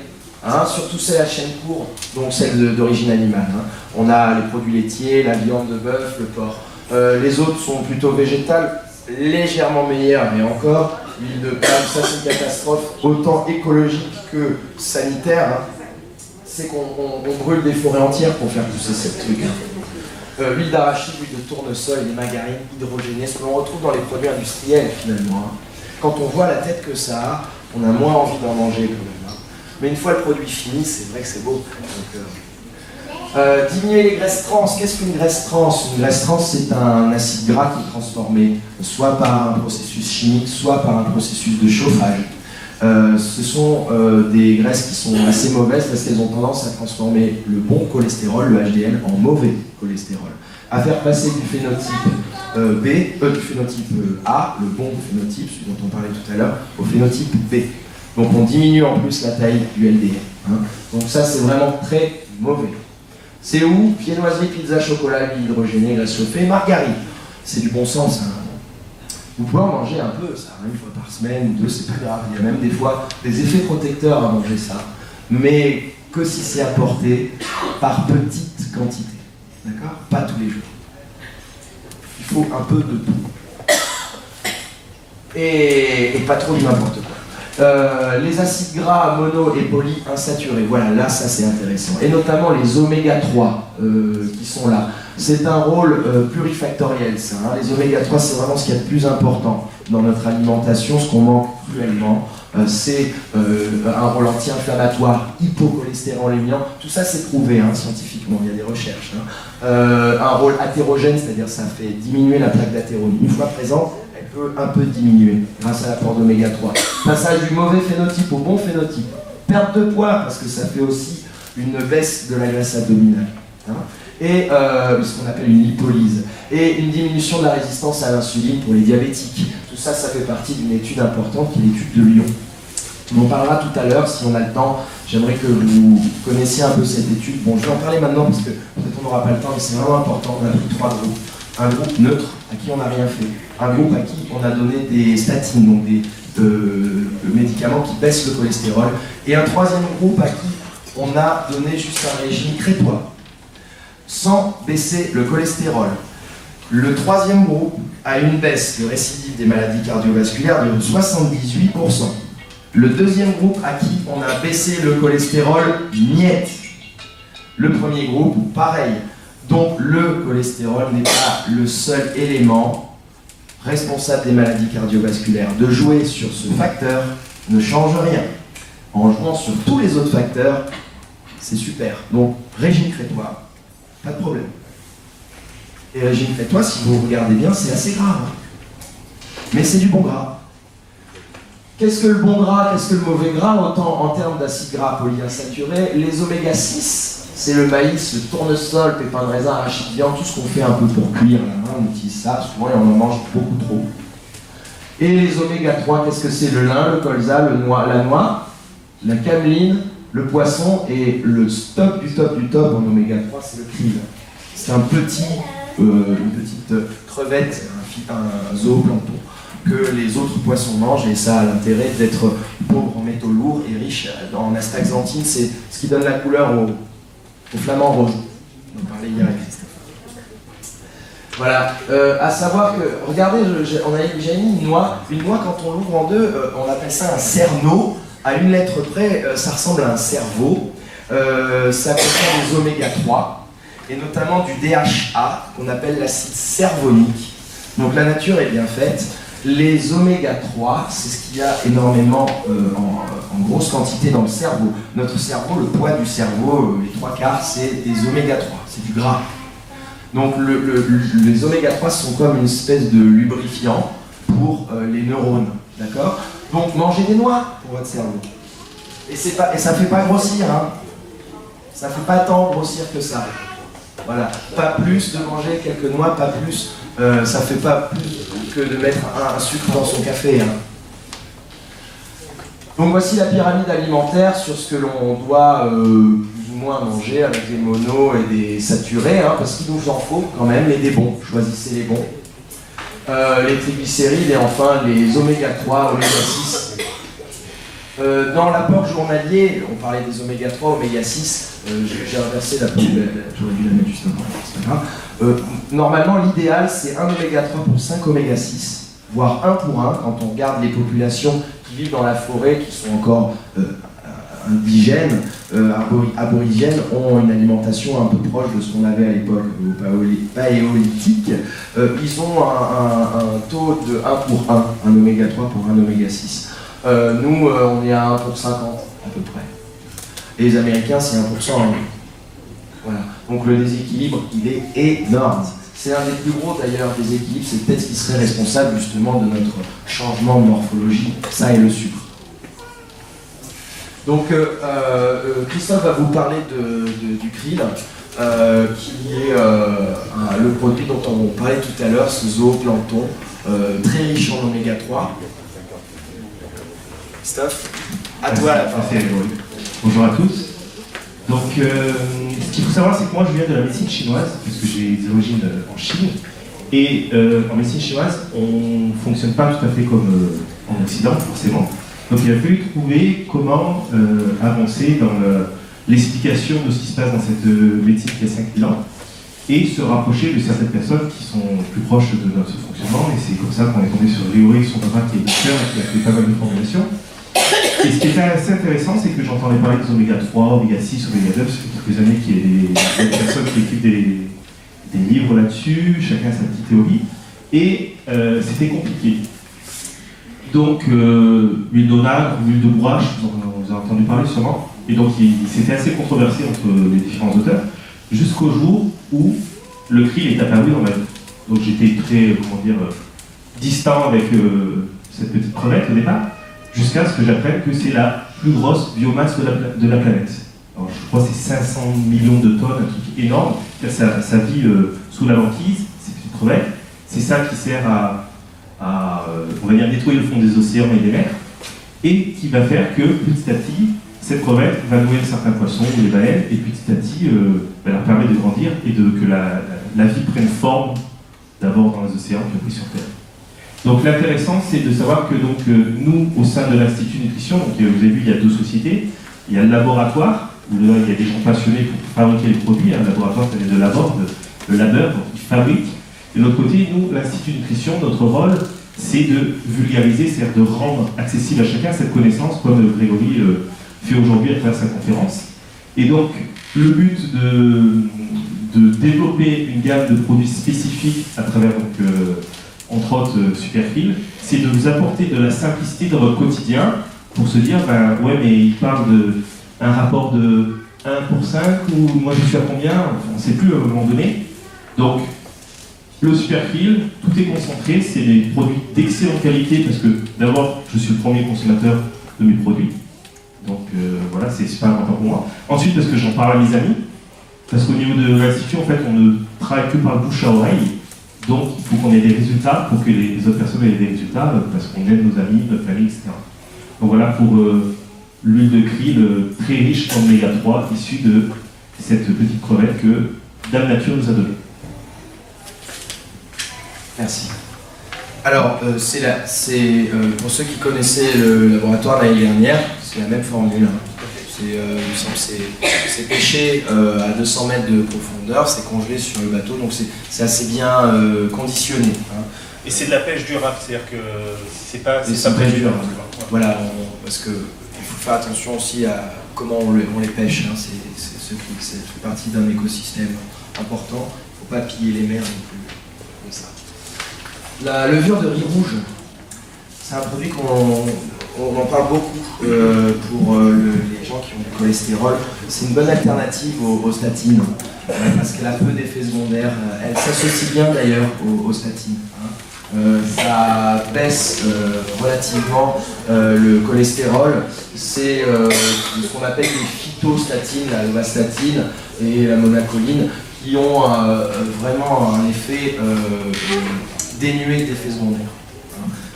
hein, surtout celles à chaîne courte, donc celles d'origine animale. Hein. On a les produits laitiers, la viande de bœuf, le porc. Les autres sont plutôt végétales, légèrement meilleures, mais encore, l'huile de palme, ça c'est une catastrophe, autant écologique que sanitaire. Hein. C'est qu'on brûle des forêts entières pour faire pousser ces trucs. L'huile d'arachide, l'huile de tournesol, les margarines hydrogénées, ce que l'on retrouve dans les produits industriels finalement. Hein. Quand on voit la tête que ça a, on a moins envie d'en manger quand même. Hein. Mais une fois le produit fini, c'est vrai que c'est beau. Donc, diminuer les graisses trans. Qu'est-ce qu'une graisse trans? Une graisse trans, c'est un acide gras qui est transformé soit par un processus chimique, soit par un processus de chauffage. Ce sont des graisses qui sont assez mauvaises parce qu'elles ont tendance à transformer le bon cholestérol, le HDL, en mauvais cholestérol. À faire passer du phénotype du phénotype A, le bon phénotype, celui dont on parlait tout à l'heure, au phénotype B. Donc on diminue en plus la taille du LDL. Hein. Donc ça c'est vraiment très mauvais. C'est où? Viennoiserie, pizza, chocolat, huile hydrogénée, graisse chauffée, margarine. C'est du bon sens. Hein. Vous pouvez en manger un peu, ça, une fois par semaine ou deux, c'est pas grave. Il y a même des fois des effets protecteurs à manger ça, mais que si c'est apporté par petite quantité, d'accord? Pas tous les jours. Il faut un peu de tout. Et pas trop de n'importe quoi. Les acides gras mono et polyinsaturés, voilà, là ça c'est intéressant. Et notamment les oméga 3 qui sont là. C'est un rôle plurifactoriel, ça. Hein. Les oméga 3, c'est vraiment ce qu'il y a de plus important dans notre alimentation. Ce qu'on manque cruellement, c'est un rôle anti-inflammatoire, hypocholestérolémiant. Tout ça, c'est prouvé hein, scientifiquement, il y a des recherches. Hein. Un rôle athérogène, c'est-à-dire ça fait diminuer la plaque d'athérone. Une fois présente, elle peut un peu diminuer grâce à l'apport d'oméga 3. Passage du mauvais phénotype au bon phénotype. Perte de poids, parce que ça fait aussi une baisse de la graisse abdominale. Hein. Et ce qu'on appelle une lipolyse, et une diminution de la résistance à l'insuline pour les diabétiques. Tout ça, ça fait partie d'une étude importante qui est l'étude de Lyon. On en parlera tout à l'heure, si on a le temps. J'aimerais que vous connaissiez un peu cette étude. Bon, je vais en parler maintenant, parce que peut-être on n'aura pas le temps, mais c'est vraiment important. On a pris 3 groupes. Un groupe neutre, à qui on n'a rien fait. Un groupe à qui on a donné des statines, donc des médicaments qui baissent le cholestérol. Et un 3e groupe à qui on a donné juste un régime crétois, sans baisser le cholestérol. Le 3e groupe a une baisse de récidive des maladies cardiovasculaires de 78%. Le 2e groupe à qui on a baissé le cholestérol, niet. Le 1er groupe, pareil. Donc le cholestérol n'est pas le seul élément responsable des maladies cardiovasculaires. De jouer sur ce facteur ne change rien. En jouant sur tous les autres facteurs, c'est super. Donc régime crétois, pas de problème. Et régime crétois, si vous regardez bien, c'est assez grave. Mais c'est du bon gras. Qu'est-ce que le bon gras, qu'est-ce que le mauvais gras? Autant en termes d'acides gras polyinsaturés, les oméga 6, c'est le maïs, le tournesol, pépins de raisin, arachide, viande, tout ce qu'on fait un peu pour cuire. Là, on utilise ça souvent et on en mange beaucoup trop. Et les oméga 3, qu'est-ce que c'est? Le lin, le colza, la noix, la cameline, le poisson, et le top du top en oméga 3, c'est le krill. C'est une petite crevette, un zooplancton que les autres poissons mangent, et ça a l'intérêt d'être pauvre en métaux lourds et riche en astaxanthine. C'est ce qui donne la couleur au flamant rose. On parlait hier avec Christophe. Voilà, à savoir que, regardez, j'ai mis une noix. Une noix, quand on l'ouvre en deux, on appelle ça un cerneau. À une lettre près, ça ressemble à un cerveau. Ça contient des oméga 3, et notamment du DHA, qu'on appelle l'acide cervonique. Donc la nature est bien faite. Les oméga 3, c'est ce qu'il y a énormément en grosse quantité dans le cerveau. Notre cerveau, le poids du cerveau, les 3/4, c'est des oméga 3, c'est du gras. Donc les oméga 3 sont comme une espèce de lubrifiant pour les neurones, d'accord? Donc mangez des noix pour votre cerveau. Et ça ne fait pas grossir, hein. Ça ne fait pas tant grossir que ça. Voilà, pas plus de manger quelques noix, pas plus, ça ne fait pas plus que de mettre un sucre dans son café, hein. Donc voici la pyramide alimentaire sur ce que l'on doit plus ou moins manger avec des monos et des saturés, hein, parce qu'il nous en faut quand même, et des bons, choisissez les bons. Les triglycérides et enfin les oméga 3, oméga 6. Dans l'apport journalier, on parlait des oméga 3, oméga 6, j'ai inversé la poubelle, j'aurais dû la mettre juste avant, c'est pas grave. Normalement, l'idéal, c'est un oméga 3 pour 5 oméga 6, voire 1 pour 1, quand on regarde les populations qui vivent dans la forêt, qui sont encore indigènes, aborigènes, ont une alimentation un peu proche de ce qu'on avait à l'époque au paléolithique. Ils ont un taux de 1 pour 1, un oméga 3 pour un oméga 6. Nous, on est à 1 pour 50 à peu près. Et les Américains, c'est 1%. Hein. Voilà. Donc le déséquilibre, il est énorme. C'est un des plus gros d'ailleurs déséquilibres, c'est peut-être ce qui serait responsable justement de notre changement de morphologie, ça et le sucre. Donc Christophe va vous parler du krill, qui est le produit dont on parlait tout à l'heure, ce zooplancton, très riche en oméga 3. Christophe, à toi la parole. Bonjour à tous. Donc, ce qu'il faut savoir, c'est que moi je viens de la médecine chinoise, parce que j'ai des origines en Chine. Et en médecine chinoise, on ne fonctionne pas tout à fait comme en Occident, forcément. Donc il a fallu trouver comment avancer dans l'explication de ce qui se passe dans cette médecine qui a 5000 ans, et se rapprocher de certaines personnes qui sont plus proches de notre fonctionnement. Et c'est comme ça qu'on est tombé sur Léoré, son papa qui est docteur et qui a fait pas mal de formulations. Et ce qui est assez intéressant, c'est que j'entendais parler des oméga 3, oméga 6, oméga 9, ça fait quelques années qu'il y a des personnes qui écrivent des livres là-dessus, chacun sa petite théorie, et c'était compliqué. Donc, l'huile d'onagre, l'huile de bourrache, vous avez entendu parler sûrement, et donc c'était assez controversé entre les différents auteurs, jusqu'au jour où le krill est apparu dans ma vie. Donc j'étais très, distant avec cette petite crevette au départ, jusqu'à ce que j'apprenne que c'est la plus grosse biomasse de la planète. Alors, je crois que c'est 500 millions de tonnes, un truc énorme. Ça vit sous la banquise, ces petites crevettes. C'est ça qui sert à on va dire, nettoyer le fond des océans et des mers, et qui va faire que petit à petit, cette crevette va nourrir certains poissons ou les baleines, et petit à petit, leur permet de grandir et que la vie prenne forme, d'abord dans les océans, puis après sur Terre. Donc l'intéressant, c'est de savoir que nous, au sein de l'Institut Nutrition, donc, vous avez vu, il y a 2 sociétés. Il y a le laboratoire, où là, il y a des gens passionnés pour fabriquer les produits. Un laboratoire, ça vient de labor, le labeur, donc ils fabriquent. De l'autre côté, nous, l'Institut Nutrition, notre rôle, c'est de vulgariser, c'est-à-dire de rendre accessible à chacun cette connaissance, comme Grégory fait aujourd'hui à travers sa conférence. Et donc, le but de développer une gamme de produits spécifiques à travers, entre autres, Superkrill, c'est de vous apporter de la simplicité dans votre quotidien pour se dire, ouais, mais il parle d'un rapport de 1 pour 5, ou moi je suis à combien, on ne sait plus à un moment donné. Donc, le Superkrill, tout est concentré, c'est des produits d'excellente qualité, parce que d'abord, je suis le premier consommateur de mes produits. Donc voilà, c'est super important pour moi. Ensuite, parce que j'en parle à mes amis, parce qu'au niveau de l'Institut, en fait, on ne travaille que par bouche à oreille. Donc, il faut qu'on ait des résultats pour que les autres personnes aient des résultats, parce qu'on aide nos amis, notre famille, etc. Donc voilà pour l'huile de krill très riche en oméga 3, issue de cette petite crevette que Dame Nature nous a donnée. Merci. Alors, pour ceux qui connaissaient le laboratoire l'année dernière, c'est la même formule. Hein. C'est pêché à 200 mètres de profondeur, c'est congelé sur le bateau, donc c'est assez bien conditionné. Hein. Et c'est de la pêche durable, c'est-à-dire que c'est pas pêche durable. Voilà, parce qu'il faut faire attention aussi à comment on les pêche. Hein. C'est fait partie d'un écosystème important. Il ne faut pas piller les mers non plus. Comme ça. La levure de riz rouge, c'est un produit on en parle beaucoup pour les gens qui ont du cholestérol. C'est une bonne alternative aux statines parce qu'elle a peu d'effets secondaires. Elle s'associe bien d'ailleurs aux statines. Ça baisse relativement le cholestérol. C'est ce qu'on appelle les phytostatines, la lovastatine et la monacoline, qui ont vraiment un effet dénué d'effets secondaires.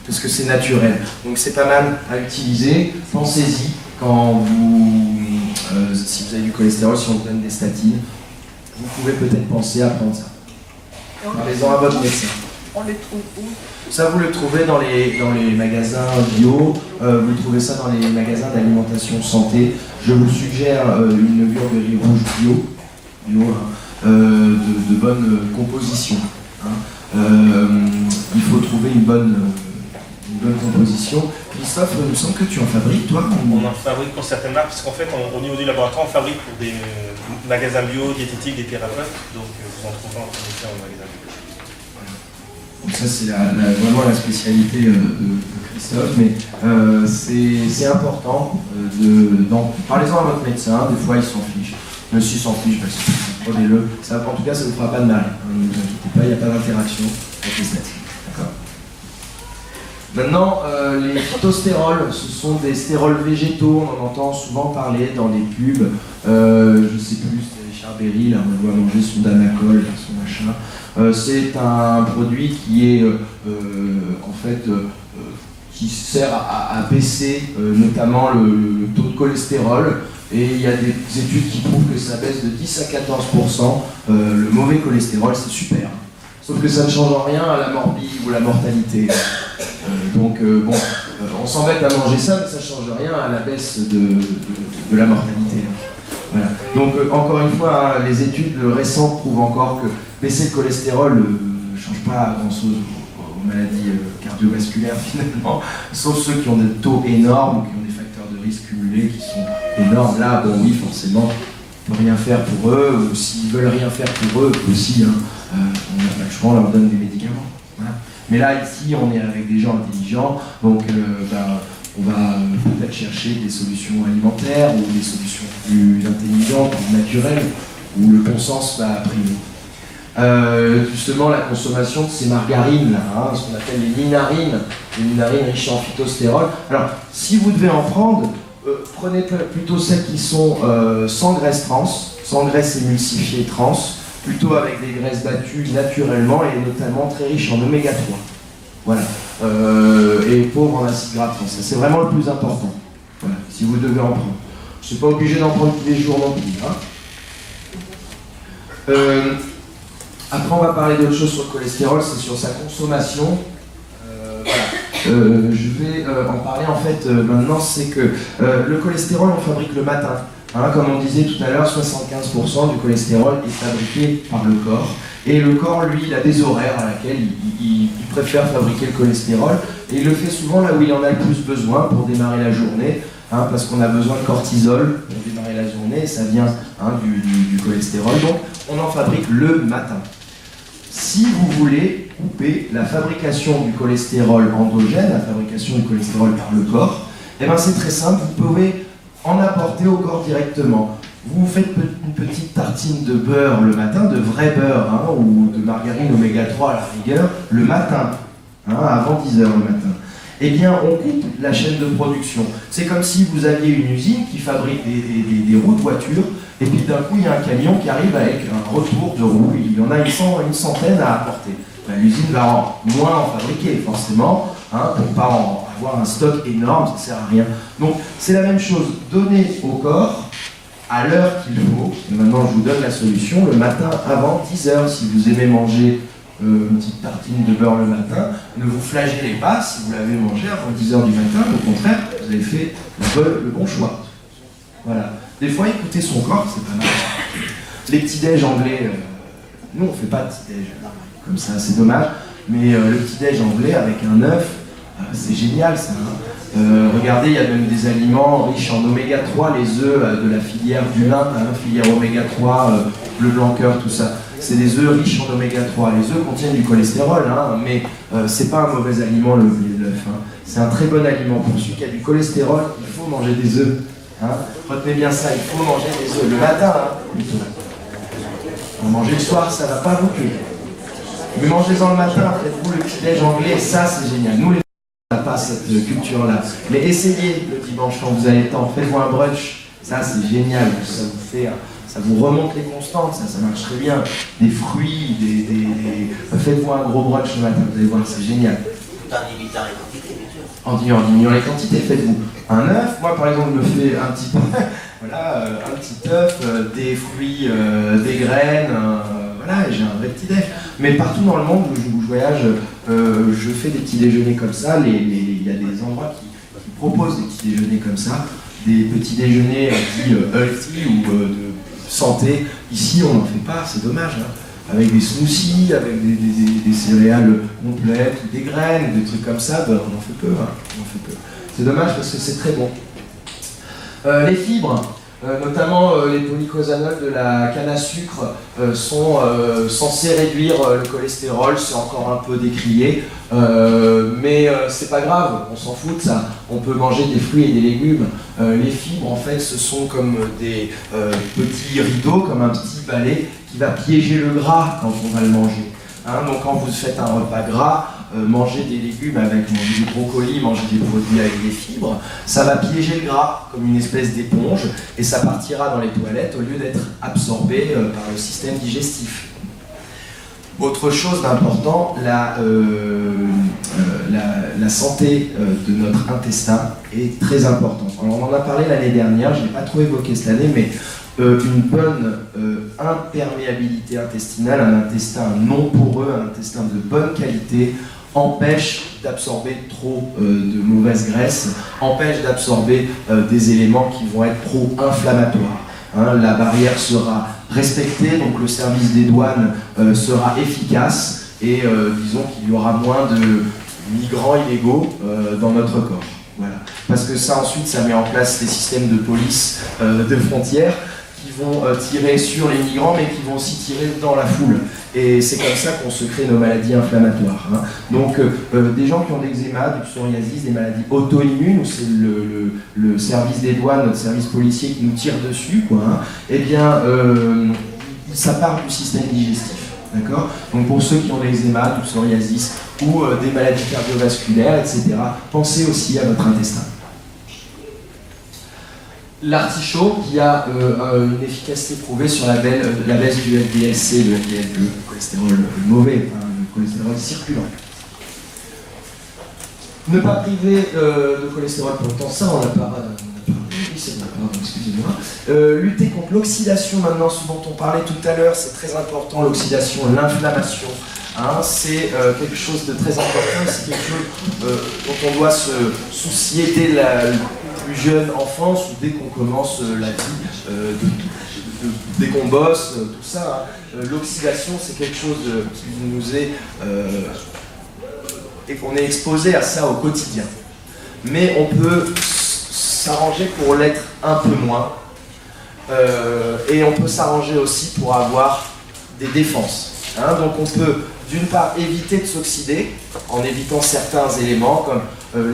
Parce que c'est naturel. Donc c'est pas mal à utiliser. Pensez-y quand si vous avez du cholestérol, si on vous donne des statines, vous pouvez peut-être penser à prendre ça. Parlez-en à votre médecin. On les trouve où? Ça, vous le trouvez dans les magasins bio, vous trouvez ça dans les magasins d'alimentation santé. Je vous suggère une levure de riz rouge bio de bonne composition. Il faut trouver une bonne composition. Christophe, il me semble que tu en fabriques, toi? On en fabrique pour certaines marques, parce qu'en fait, au niveau du laboratoire, on fabrique pour des magasins bio, diététiques, des thérapeutes, donc vous en trouvez en fournisseur en magasin bio. Donc ça, c'est vraiment la spécialité de Christophe, mais c'est important parlez-en à votre médecin, des fois il s'en fiche. Monsieur s'en fiche, prenez-le. En tout cas, ça ne vous fera pas de mal. Ne vous inquiétez pas, il n'y a pas d'interaction avec les statines. D'accord. Maintenant, les phytostérols, ce sont des stérols végétaux, on en entend souvent parler dans les pubs. Je ne sais plus, c'est Richard Berry, là, on doit manger son Danacol, son machin. C'est un produit qui est en fait qui sert à baisser notamment le taux de cholestérol. Et il y a des études qui prouvent que ça baisse de 10 à 14% le mauvais cholestérol, c'est super. Sauf que ça ne change en rien à la morbie ou la mortalité. On s'embête à manger ça, mais ça ne change rien à la baisse de la mortalité. Voilà. Donc encore une fois, les études récentes prouvent encore que baisser le cholestérol ne change pas grand-chose aux maladies cardiovasculaires finalement, sauf ceux qui ont des taux énormes, qui ont des facteurs de risque cumulés qui sont énormes. Là, bon oui, forcément, on ne peut rien faire pour eux, ou s'ils veulent rien faire pour eux aussi, on n'a pas le choix, on leur donne des médicaments. Voilà. Mais là, ici, on est avec des gens intelligents, donc on va peut-être chercher des solutions alimentaires ou des solutions plus intelligentes, plus naturelles, où le bon sens va primer. Justement, la consommation de ces margarines, là, ce qu'on appelle les ninarines riches en phytostérol. Alors, si vous devez en prendre, prenez plutôt celles qui sont sans graisse trans, sans graisse émulsifiée trans, plutôt avec des graisses battues naturellement et notamment très riches en oméga 3. Voilà. Et pauvres en acides gras trans. C'est vraiment le plus important. Voilà. Si vous devez en prendre. Je ne suis pas obligé d'en prendre tous les jours non plus. Après, on va parler d'autre chose sur le cholestérol, c'est sur sa consommation. Je vais en parler en fait maintenant, c'est que le cholestérol, on fabrique le matin. Comme on disait tout à l'heure, 75% du cholestérol est fabriqué par le corps. Et le corps, lui, il a des horaires à laquelle il préfère fabriquer le cholestérol. Et il le fait souvent là où il en a le plus besoin pour démarrer la journée, parce qu'on a besoin de cortisol pour démarrer la journée, et ça vient du cholestérol. Donc, on en fabrique le matin. Si vous voulez couper la fabrication du cholestérol endogène, la fabrication du cholestérol par le corps, eh ben c'est très simple, vous pouvez en apporter au corps directement. Vous faites une petite tartine de beurre le matin, de vrai beurre, ou de margarine oméga 3 à la rigueur, le matin, avant 10h le matin. Eh bien, on coupe la chaîne de production. C'est comme si vous aviez une usine qui fabrique des roues de voiture, et puis d'un coup, il y a un camion qui arrive avec un retour de roues, il y en a une centaine à apporter. L'usine va moins en fabriquer, forcément, pour ne pas avoir un stock énorme, ça ne sert à rien. Donc, c'est la même chose, donnez au corps à l'heure qu'il faut. Et maintenant, je vous donne la solution, le matin avant 10h, si vous aimez manger une petite tartine de beurre le matin, ne vous flagellez pas si vous l'avez mangé avant 10h du matin, au contraire, vous avez fait le bon choix. Voilà. Des fois, écouter son corps, c'est pas mal. Les petits-déj anglais, nous on fait pas de petit-déj comme ça, c'est dommage, mais le petit-déj anglais avec un œuf, c'est génial ça. Regardez, il y a même des aliments riches en oméga 3, les œufs de la filière du lin, filière oméga 3, le blanc cœur, tout ça. C'est des œufs riches en oméga 3. Les œufs contiennent du cholestérol, mais c'est pas un mauvais aliment l'œuf. c'est un très bon aliment. Pour celui qui a du cholestérol, il faut manger des œufs. Hein. Retenez bien ça, il faut manger des œufs. Le matin, hein, plutôt. Manger le soir, ça ne va pas vous tuer. Mais mangez-en le matin, faites-vous le petit-déj anglais, ça c'est génial. Nous, les on n'a pas cette culture-là. Mais essayez le dimanche quand vous avez le temps, faites-vous un brunch, ça c'est génial, ça vous fait... Ça vous remonte les constantes, ça marche très bien. Des fruits, faites-vous un gros brunch le matin, vous allez voir, c'est génial. En limitant les quantités, bien sûr. En diminuant les quantités, faites-vous un œuf. Moi, par exemple, je me fais un petit voilà, un petit œuf, des fruits, des graines, voilà, et j'ai un vrai petit-déj. Mais partout dans le monde où je voyage, je fais des petits déjeuners comme ça. Il y a des endroits qui proposent des petits déjeuners comme ça, des petits déjeuners dits healthy ou de santé. Ici, on n'en fait pas, c'est dommage. Hein. Avec des smoothies, avec des céréales complètes, des graines, des trucs comme ça, ben, on en fait peu. Hein. On en fait peu. C'est dommage parce que c'est très bon. Les fibres, notamment les polycosanols de la canne à sucre, sont censés réduire le cholestérol, c'est encore un peu décrié, mais c'est pas grave, on s'en fout de ça. On peut manger des fruits et des légumes. Les fibres, en fait, ce sont comme des petits rideaux, comme un petit balai qui va piéger le gras quand on va le manger. Hein, donc quand vous faites un repas gras, mangez des légumes avec, mangez des brocolis, mangez des produits avec des fibres, ça va piéger le gras comme une espèce d'éponge et ça partira dans les toilettes au lieu d'être absorbé par le système digestif. Autre chose d'important, la santé de notre intestin est très importante. Alors, on en a parlé l'année dernière, je ne l'ai pas trop évoqué cette année, mais une bonne imperméabilité intestinale, un intestin non poreux, un intestin de bonne qualité, empêche d'absorber trop de mauvaises graisses, empêche d'absorber des éléments qui vont être pro-inflammatoires. Hein, la barrière sera respectée, donc le service des douanes sera efficace et disons qu'il y aura moins de migrants illégaux dans notre corps. Voilà. Parce que ça ensuite, ça met en place des systèmes de police de frontières qui vont tirer sur les migrants mais qui vont aussi tirer dans la foule. Et c'est comme ça qu'on se crée nos maladies inflammatoires. Hein. Donc des gens qui ont de l'eczéma, du psoriasis, des maladies auto-immunes, où c'est le service des douanes, notre service policier qui nous tire dessus, quoi, hein, eh bien ça part du système digestif. D'accord ? Donc pour ceux qui ont de l'eczéma, du psoriasis ou des maladies cardiovasculaires, etc., pensez aussi à votre intestin. L'artichaut qui a une efficacité prouvée sur la baisse du LDL-C, le LDL, le cholestérol mauvais, hein, le cholestérol circulant. Ne pas priver de cholestérol pour le temps, ça on a parlé, excusez-moi. Lutter contre l'oxydation maintenant, ce dont on parlait tout à l'heure, c'est très important, l'oxydation, l'inflammation. Hein, c'est quelque chose de très important, c'est quelque chose dont on doit se soucier dès la plus jeune enfance ou dès qu'on commence la vie, dès qu'on bosse, tout ça. Hein. L'oxydation, c'est quelque chose qui nous est... et qu'on est exposé à ça au quotidien. Mais on peut s'arranger pour l'être un peu moins. Et on peut s'arranger aussi pour avoir des défenses. Hein. Donc on peut d'une part éviter de s'oxyder en évitant certains éléments comme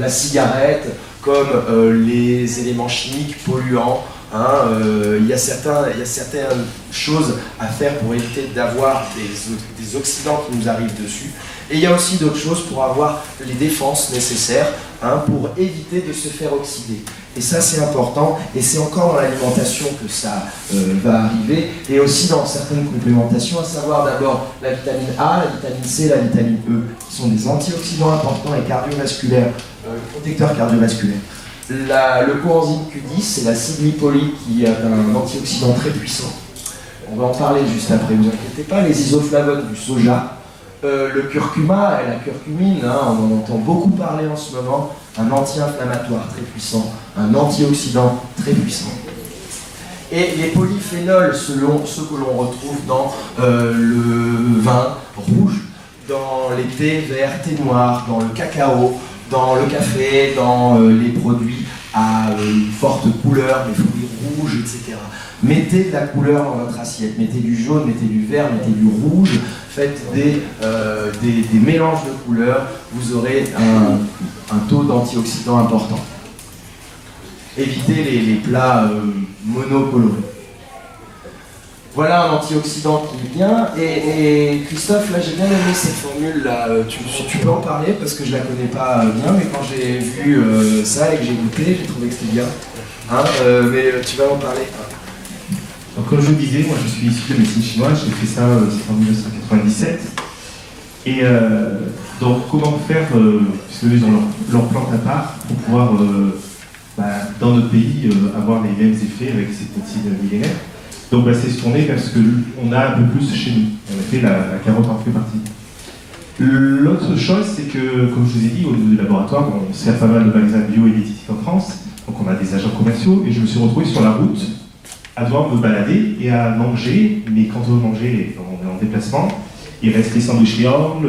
la cigarette, comme les éléments chimiques polluants. Hein, il y a certaines choses à faire pour éviter d'avoir des oxydants qui nous arrivent dessus. Et il y a aussi d'autres choses pour avoir les défenses nécessaires, hein, pour éviter de se faire oxyder. Et ça c'est important, et c'est encore dans l'alimentation que ça va arriver, et aussi dans certaines complémentations, à savoir d'abord la vitamine A, la vitamine C, la vitamine E, qui sont des antioxydants importants et cardiovasculaires, protecteurs cardiovasculaires. Le coenzyme Q10, c'est l'acide lipoïque qui est un antioxydant très puissant. On va en parler juste après, ne vous inquiétez pas. Les isoflavones du soja, le curcuma et la curcumine, hein, on en entend beaucoup parler en ce moment, un anti-inflammatoire très puissant, un antioxydant très puissant. Et les polyphénols, selon ceux que l'on retrouve dans le vin rouge, dans les thés verts, thés noirs, dans le cacao, dans le café, dans les produits à forte couleur, les fruits rouges, etc. Mettez de la couleur dans votre assiette, mettez du jaune, mettez du vert, mettez du rouge, faites des mélanges de couleurs, vous aurez un taux d'antioxydants important. Évitez les plats monocolorés. Voilà un antioxydant qui est bien. Et Christophe, là j'ai bien aimé cette formule-là. Tu peux en parler parce que je la connais pas bien, mais quand j'ai vu ça et que j'ai goûté, j'ai trouvé que c'était bien. Hein, mais tu vas en parler. Donc, comme je vous disais, moi je suis issu de médecine chinoise, j'ai fait ça en 1997. Et donc comment faire, puisqu'ils ont leur plante à part, pour pouvoir dans notre pays avoir les mêmes effets avec cette médecine millénaire. Donc c'est se tourner vers ce qu'on a un peu plus chez nous. En effet, la carotte en fait partie. L'autre chose, c'est que, comme je vous ai dit, au niveau du laboratoire, on sert pas mal de magasins bio et diététiques en France, donc on a des agents commerciaux, et je me suis retrouvé sur la route à devoir me balader et à manger, mais quand on veut manger, on est en déplacement, il reste les sandwichs Léon,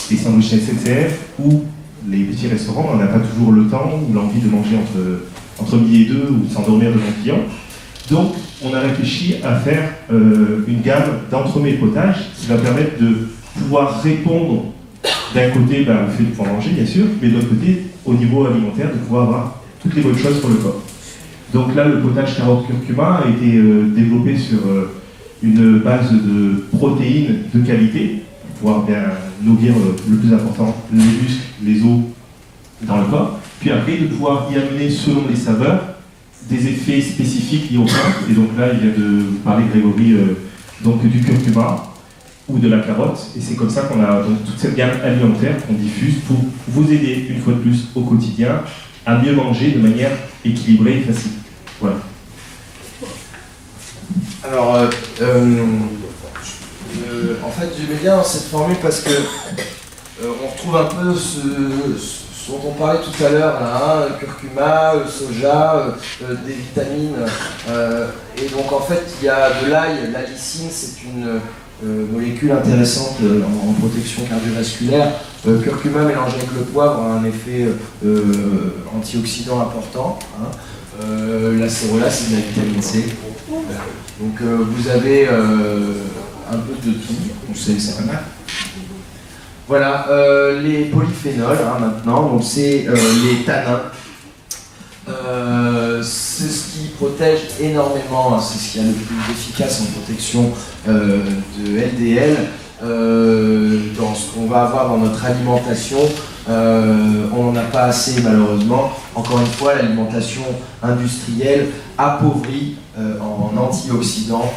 les sandwichs SNCF, ou les petits restaurants, on n'a pas toujours le temps ou l'envie de manger entre midi et deux ou de s'endormir devant le client. Donc, on a réfléchi à faire une gamme d'entremets et potages qui va permettre de pouvoir répondre d'un côté au fait de pouvoir manger, bien sûr, mais de l'autre côté, au niveau alimentaire, de pouvoir avoir toutes les bonnes choses pour le corps. Donc là, le potage carotte curcuma a été développé sur une base de protéines de qualité, pour pouvoir bien nourrir le plus important, les muscles, les os dans le corps, puis après de pouvoir y amener selon les saveurs des effets spécifiques liés au plantes. Et donc là, il vient de parler, Grégory, donc du curcuma ou de la carotte. Et c'est comme ça qu'on a donc toute cette gamme alimentaire qu'on diffuse pour vous aider, une fois de plus, au quotidien, à mieux manger de manière équilibrée et facile. Voilà. Alors, en fait, j'aimais bien cette formule parce que on retrouve un peu ce dont on parlait tout à l'heure, là, hein, curcuma, soja, des vitamines. Et donc, en fait, il y a de l'ail. La lysine, c'est une molécule intéressante en protection cardiovasculaire. Curcuma mélangé avec le poivre a un effet antioxydant important. Hein. L'acérola, c'est de la vitamine C. Voilà. Donc, vous avez un peu de tout. Donc, c'est pas mal. Voilà, les polyphénols maintenant, donc c'est les tanins. C'est ce qui protège énormément, c'est ce qui est le plus efficace en protection de LDL dans ce qu'on va avoir dans notre alimentation. On n'en a pas assez malheureusement. Encore une fois, l'alimentation industrielle appauvrit en antioxydants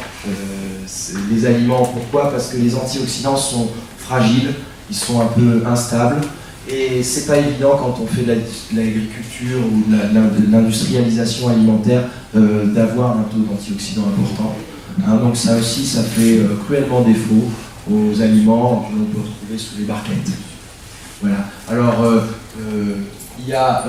les aliments. Pourquoi ? Parce que les antioxydants sont fragiles. Ils sont un peu instables et c'est pas évident quand on fait de l'agriculture ou de l'industrialisation alimentaire d'avoir un taux d'antioxydants important. Hein, donc ça aussi, ça fait cruellement défaut aux aliments que l'on peut retrouver sous les barquettes. Voilà. Alors, il y a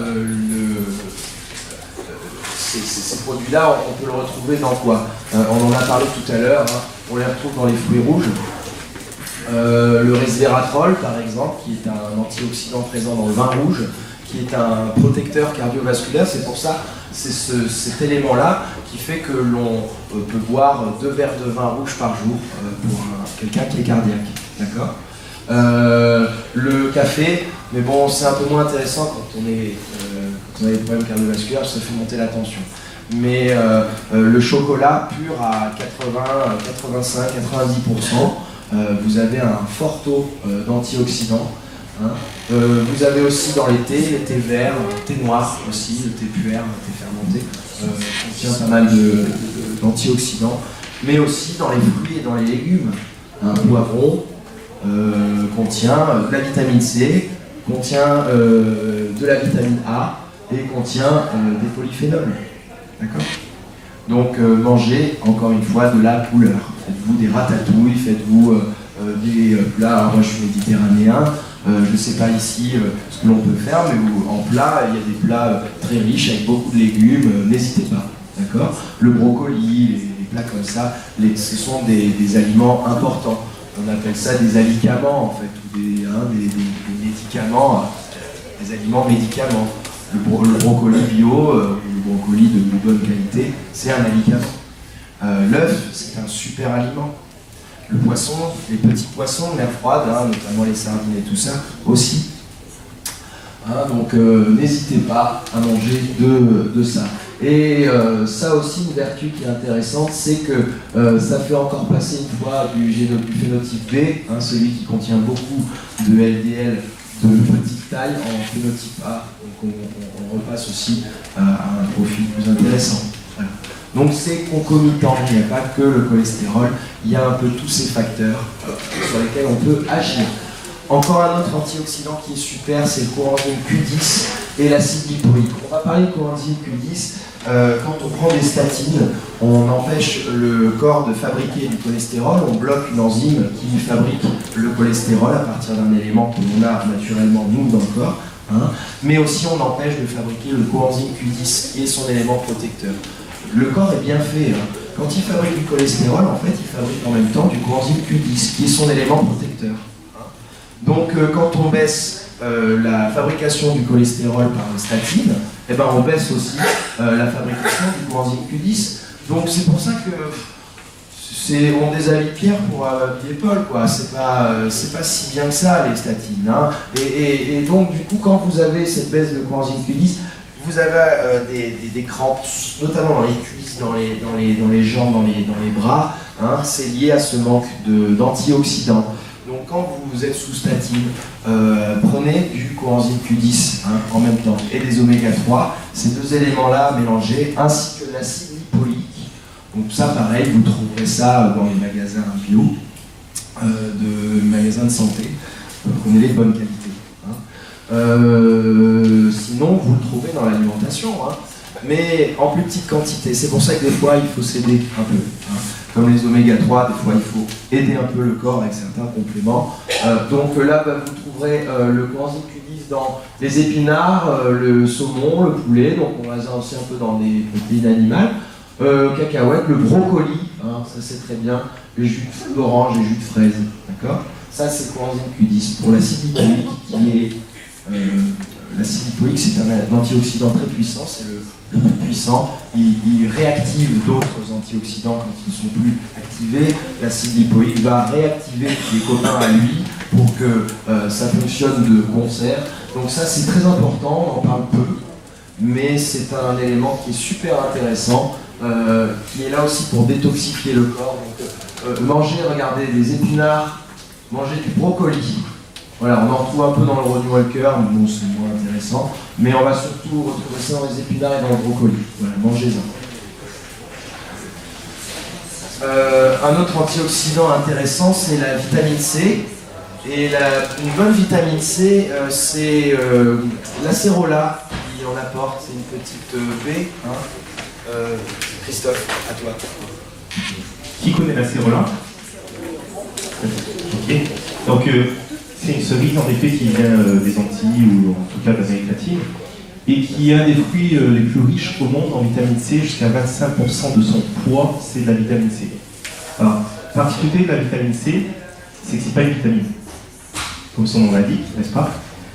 ces produits-là, on peut le retrouver dans quoi ? On en a parlé tout à l'heure, hein, on les retrouve dans les fruits rouges. Le resveratrol, par exemple, qui est un antioxydant présent dans le vin rouge, qui est un protecteur cardiovasculaire. C'est pour ça, c'est cet élément-là qui fait que l'on peut boire 2 verres de vin rouge par jour pour quelqu'un qui est cardiaque. D'accord ? Le café, mais bon, c'est un peu moins intéressant quand on a des problèmes cardiovasculaires, ça fait monter la tension. Mais le chocolat pur à 80, 85, 90%, vous avez un fort taux d'antioxydants. Hein. Vous avez aussi dans les thés verts, le thé noir aussi, le thé puer, le thé fermenté, contient pas mal d'antioxydants, mais aussi dans les fruits et dans les légumes. Un poivron contient de la vitamine C, contient de la vitamine A et contient des polyphénols. D'accord ? Donc mangez encore une fois de la couleur. Faites-vous des ratatouilles, faites-vous des plats. Alors moi je suis méditerranéen, je ne sais pas ici ce que l'on peut faire, mais en plat, il y a des plats très riches avec beaucoup de légumes, n'hésitez pas. D'accord ? Le brocoli, les plats comme ça, ce sont des aliments importants. On appelle ça des alicaments en fait, ou des médicaments, des aliments médicaments. Le brocoli bio, le brocoli de bonne qualité, c'est un alicament. L'œuf, c'est un super aliment. Le poisson, les petits poissons de mer froide, hein, notamment les sardines et tout ça, aussi. Hein, donc n'hésitez pas à manger de ça. Et ça aussi, une vertu qui est intéressante, c'est que ça fait encore passer une fois du phénotype B, hein, celui qui contient beaucoup de LDL de petite taille, en phénotype A. Donc on repasse aussi à un profil plus intéressant. Voilà. Donc c'est concomitant, il n'y a pas que le cholestérol, il y a un peu tous ces facteurs sur lesquels on peut agir. Encore un autre antioxydant qui est super, c'est le coenzyme Q10 et l'acide lipoïque. On va parler de coenzyme Q10. Quand on prend des statines, on empêche le corps de fabriquer du cholestérol, on bloque une enzyme qui fabrique le cholestérol à partir d'un élément que l'on a naturellement nous dans le corps, hein. Mais aussi on empêche de fabriquer le coenzyme Q10 qui est son élément protecteur. Le corps est bien fait, hein. Quand il fabrique du cholestérol, en fait, il fabrique en même temps du coenzyme Q10 qui est son élément protecteur. Donc quand on baisse la fabrication du cholestérol par les statines, eh ben, on baisse aussi la fabrication du coenzyme Q10. Donc c'est pour ça que on déshabille Pierre pour habiller Paul, quoi. C'est pas si bien que ça, les statines, hein. Et donc du coup, quand vous avez cette baisse de coenzyme Q10, vous avez des crampes, notamment dans les cuisses, dans les jambes, dans les bras, hein. C'est lié à ce manque d'antioxydants. Donc quand vous êtes sous statine, prenez du coenzyme Q10, hein, en même temps, et des oméga 3, ces deux éléments-là mélangés, ainsi que l'acide lipoïque. Donc ça pareil, vous trouverez ça dans les magasins bio, magasins de santé, prenez-les de bonne qualité. Hein. Sinon, vous le trouvez dans l'alimentation, hein, mais en plus petite quantité. C'est pour ça que des fois, il faut s'aider un peu. Hein. Comme les oméga 3, des fois il faut aider un peu le corps avec certains compléments. Donc là, vous trouverez le coenzyme Q10 dans les épinards, le saumon, le poulet, donc on va aussi un peu dans les protéines animales. Cacahuètes, le brocoli, hein, ça c'est très bien, les jus d'orange, les jus de fraise, d'accord. Ça c'est coenzyme Q10. Pour l'acide lipoïque, qui est l'acide lipoïque, c'est un antioxydant très puissant, c'est le plus puissant. Il réactive d'autres antioxydants quand ils ne sont plus activés. L'acide lipoïque va réactiver les copains à lui pour que ça fonctionne de concert. Donc ça c'est très important, on en parle peu, mais c'est un élément qui est super intéressant, qui est là aussi pour détoxifier le corps. Donc manger, regardez, des épinards, manger du brocoli. Voilà, on en trouve un peu dans le Ronnie Walker, mais bon, c'est moins intéressant. Mais on va surtout retrouver ça dans les épinards et dans le brocoli. Voilà, mangez-en. Un autre antioxydant intéressant, c'est la vitamine C. Et une bonne vitamine C, c'est l'acérola qui en apporte. C'est une petite baie. Hein. Christophe, à toi. Qui connaît l'acérola? Ok. Donc, c'est une cerise en effet qui vient des Antilles ou en tout cas d'Amérique latine et qui est un des fruits les plus riches au monde en vitamine C. Jusqu'à 25% de son poids, c'est de la vitamine C. Alors, la particularité de la vitamine C, c'est que c'est pas une vitamine, comme son nom l'indique, n'est-ce pas?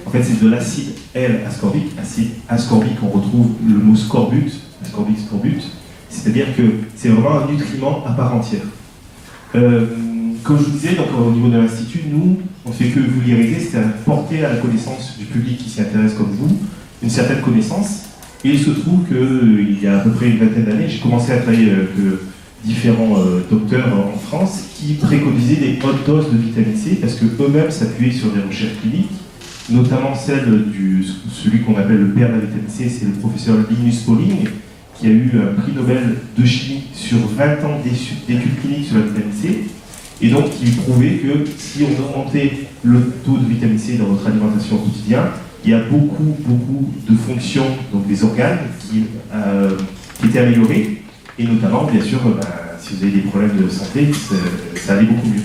En fait, c'est de l'acide L-ascorbique. Acide ascorbique, on retrouve le mot scorbut, ascorbique scorbut, c'est-à-dire que c'est vraiment un nutriment à part entière. Comme je vous disais, donc, au niveau de l'Institut, nous, on fait que vulgariser, c'est-à-dire porter à la connaissance du public qui s'y intéresse comme vous, une certaine connaissance. Et il se trouve qu'il y a à peu près une vingtaine d'années, j'ai commencé à travailler avec différents docteurs en France qui préconisaient des hautes doses de vitamine C parce qu'eux-mêmes s'appuyaient sur des recherches cliniques, notamment celui qu'on appelle le père de la vitamine C, c'est le professeur Linus Pauling, qui a eu un prix Nobel de chimie sur 20 ans d'études cliniques sur la vitamine C. Et donc, il prouvait que si on augmentait le taux de vitamine C dans votre alimentation au quotidien, il y a beaucoup de fonctions, donc des organes, qui étaient améliorées. Et notamment, bien sûr, si vous avez des problèmes de santé, ça allait beaucoup mieux.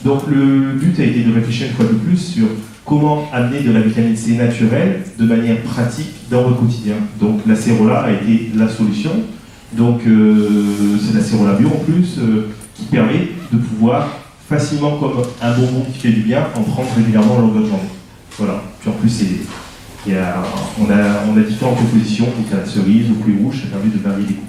Donc, le but a été de réfléchir une fois de plus sur comment amener de la vitamine C naturelle de manière pratique dans votre quotidien. Donc, l'acérola a été la solution. Donc, c'est l'acérola bio en plus, qui permet de pouvoir facilement, comme un bonbon qui fait du bien, en prendre régulièrement lors de votre journée. Voilà. Puis en plus, on a différentes compositions, donc à la cerise, au fruits rouges, ça permet de varier les goûts.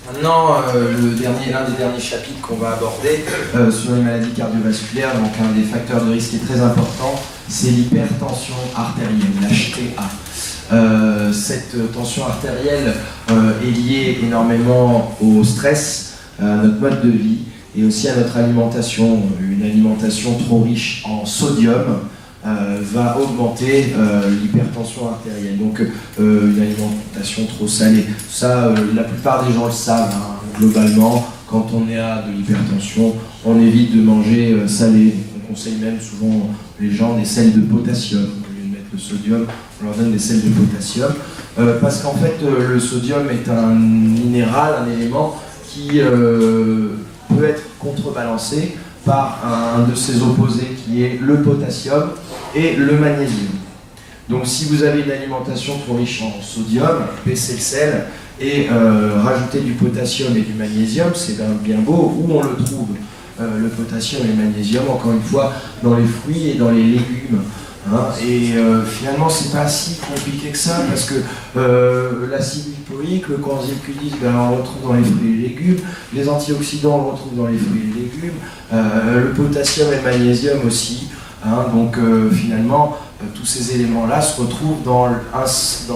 Maintenant, l'un des derniers chapitres qu'on va aborder sur les maladies cardiovasculaires, donc un des facteurs de risque qui est très important, c'est l'hypertension artérielle, l'HTA. Cette tension artérielle est liée énormément au stress, à notre mode de vie et aussi à notre alimentation. Une alimentation trop riche en sodium va augmenter l'hypertension artérielle. Donc une alimentation trop salée. Ça, la plupart des gens le savent. Hein. Globalement, quand on est à de l'hypertension, on évite de manger salé. On conseille même souvent les gens des sels de potassium. Au lieu de mettre le sodium, on leur donne des sels de potassium. Parce qu'en fait, le sodium est un minéral, un élément qui peut être contrebalancé par un de ses opposés qui est le potassium et le magnésium. Donc si vous avez une alimentation trop riche en sodium, baissez le sel et rajoutez du potassium et du magnésium, c'est bien beau. Où on le trouve, le potassium et le magnésium, encore une fois, dans les fruits et dans les légumes. Hein, et finalement, c'est pas si compliqué que ça parce que l'acide lipoïque, le coenzyme Q10, on le retrouve dans les fruits et les légumes, les antioxydants, on le retrouve dans les fruits et les légumes, le potassium et le magnésium aussi. Hein, donc finalement, tous ces éléments-là se retrouvent dans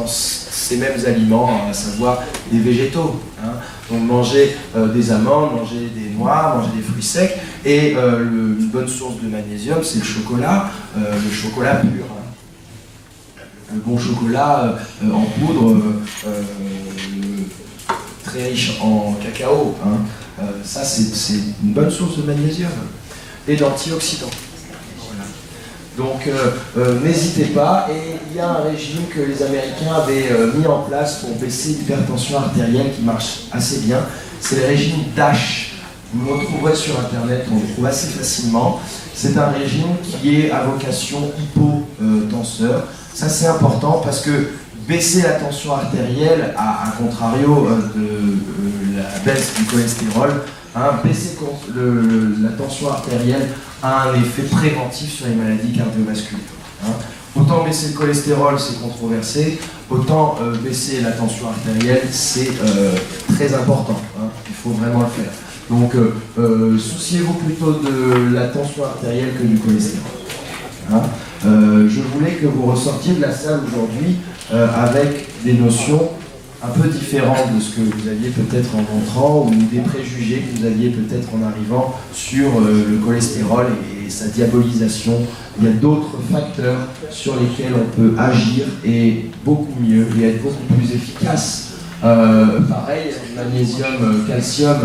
ces mêmes aliments, à savoir des végétaux. Hein. Donc manger des amandes, manger des noix, manger des fruits secs. Et une bonne source de magnésium, c'est le chocolat pur. Hein. Le bon chocolat en poudre, très riche en cacao. Hein. Ça, c'est une bonne source de magnésium et d'antioxydants. Donc n'hésitez pas, et il y a un régime que les Américains avaient mis en place pour baisser l'hypertension artérielle qui marche assez bien, c'est le régime DASH. Vous le retrouverez sur internet, on le trouve assez facilement. C'est un régime qui est à vocation hypotenseur. Ça c'est important parce que baisser la tension artérielle, à contrario de la baisse du cholestérol, hein, baisser la tension artérielle a un effet préventif sur les maladies cardiovasculaires. Hein. Autant baisser le cholestérol, c'est controversé, autant baisser la tension artérielle, c'est très important. Hein. Il faut vraiment le faire. Donc, souciez-vous plutôt de la tension artérielle que du cholestérol. Hein. Je voulais que vous ressortiez de la salle aujourd'hui avec des notions un peu différentes de ce que vous aviez peut-être en entrant ou des préjugés que vous aviez peut-être en arrivant sur le cholestérol et sa diabolisation. Il y a d'autres facteurs sur lesquels on peut agir et beaucoup mieux et être beaucoup plus efficace. Pareil, magnésium, calcium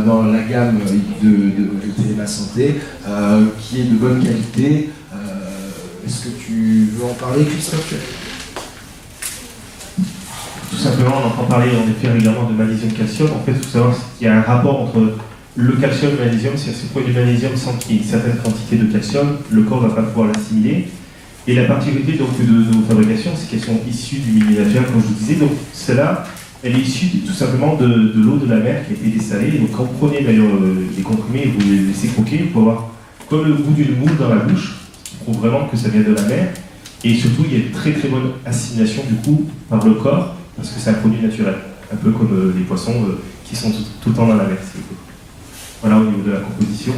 dans la gamme de Téléma Santé qui est de bonne qualité. Est-ce que tu veux en parler, Christophe ? Tout simplement, on entend parler en effet régulièrement de magnésium-calcium. En fait, il faut savoir qu'il y a un rapport entre le calcium et le magnésium. C'est-à-dire que si vous prenez du magnésium sans qu'il y ait une certaine quantité de calcium, le corps ne va pas pouvoir l'assimiler. Et la particularité donc, de nos fabrications, c'est qu'elles sont issues du milieu naturel, comme je vous disais. Donc celle-là, elle est issue tout simplement de l'eau de la mer qui a été dessalée. Donc quand vous prenez d'ailleurs les comprimés et vous les laissez croquer, vous pouvez avoir comme le goût d'une moule dans la bouche, qui prouve vraiment que ça vient de la mer. Et surtout, il y a une très très bonne assimilation du coup par le corps, parce que c'est un produit naturel, un peu comme les poissons qui sont tout le temps dans la mer. Voilà au niveau de la composition.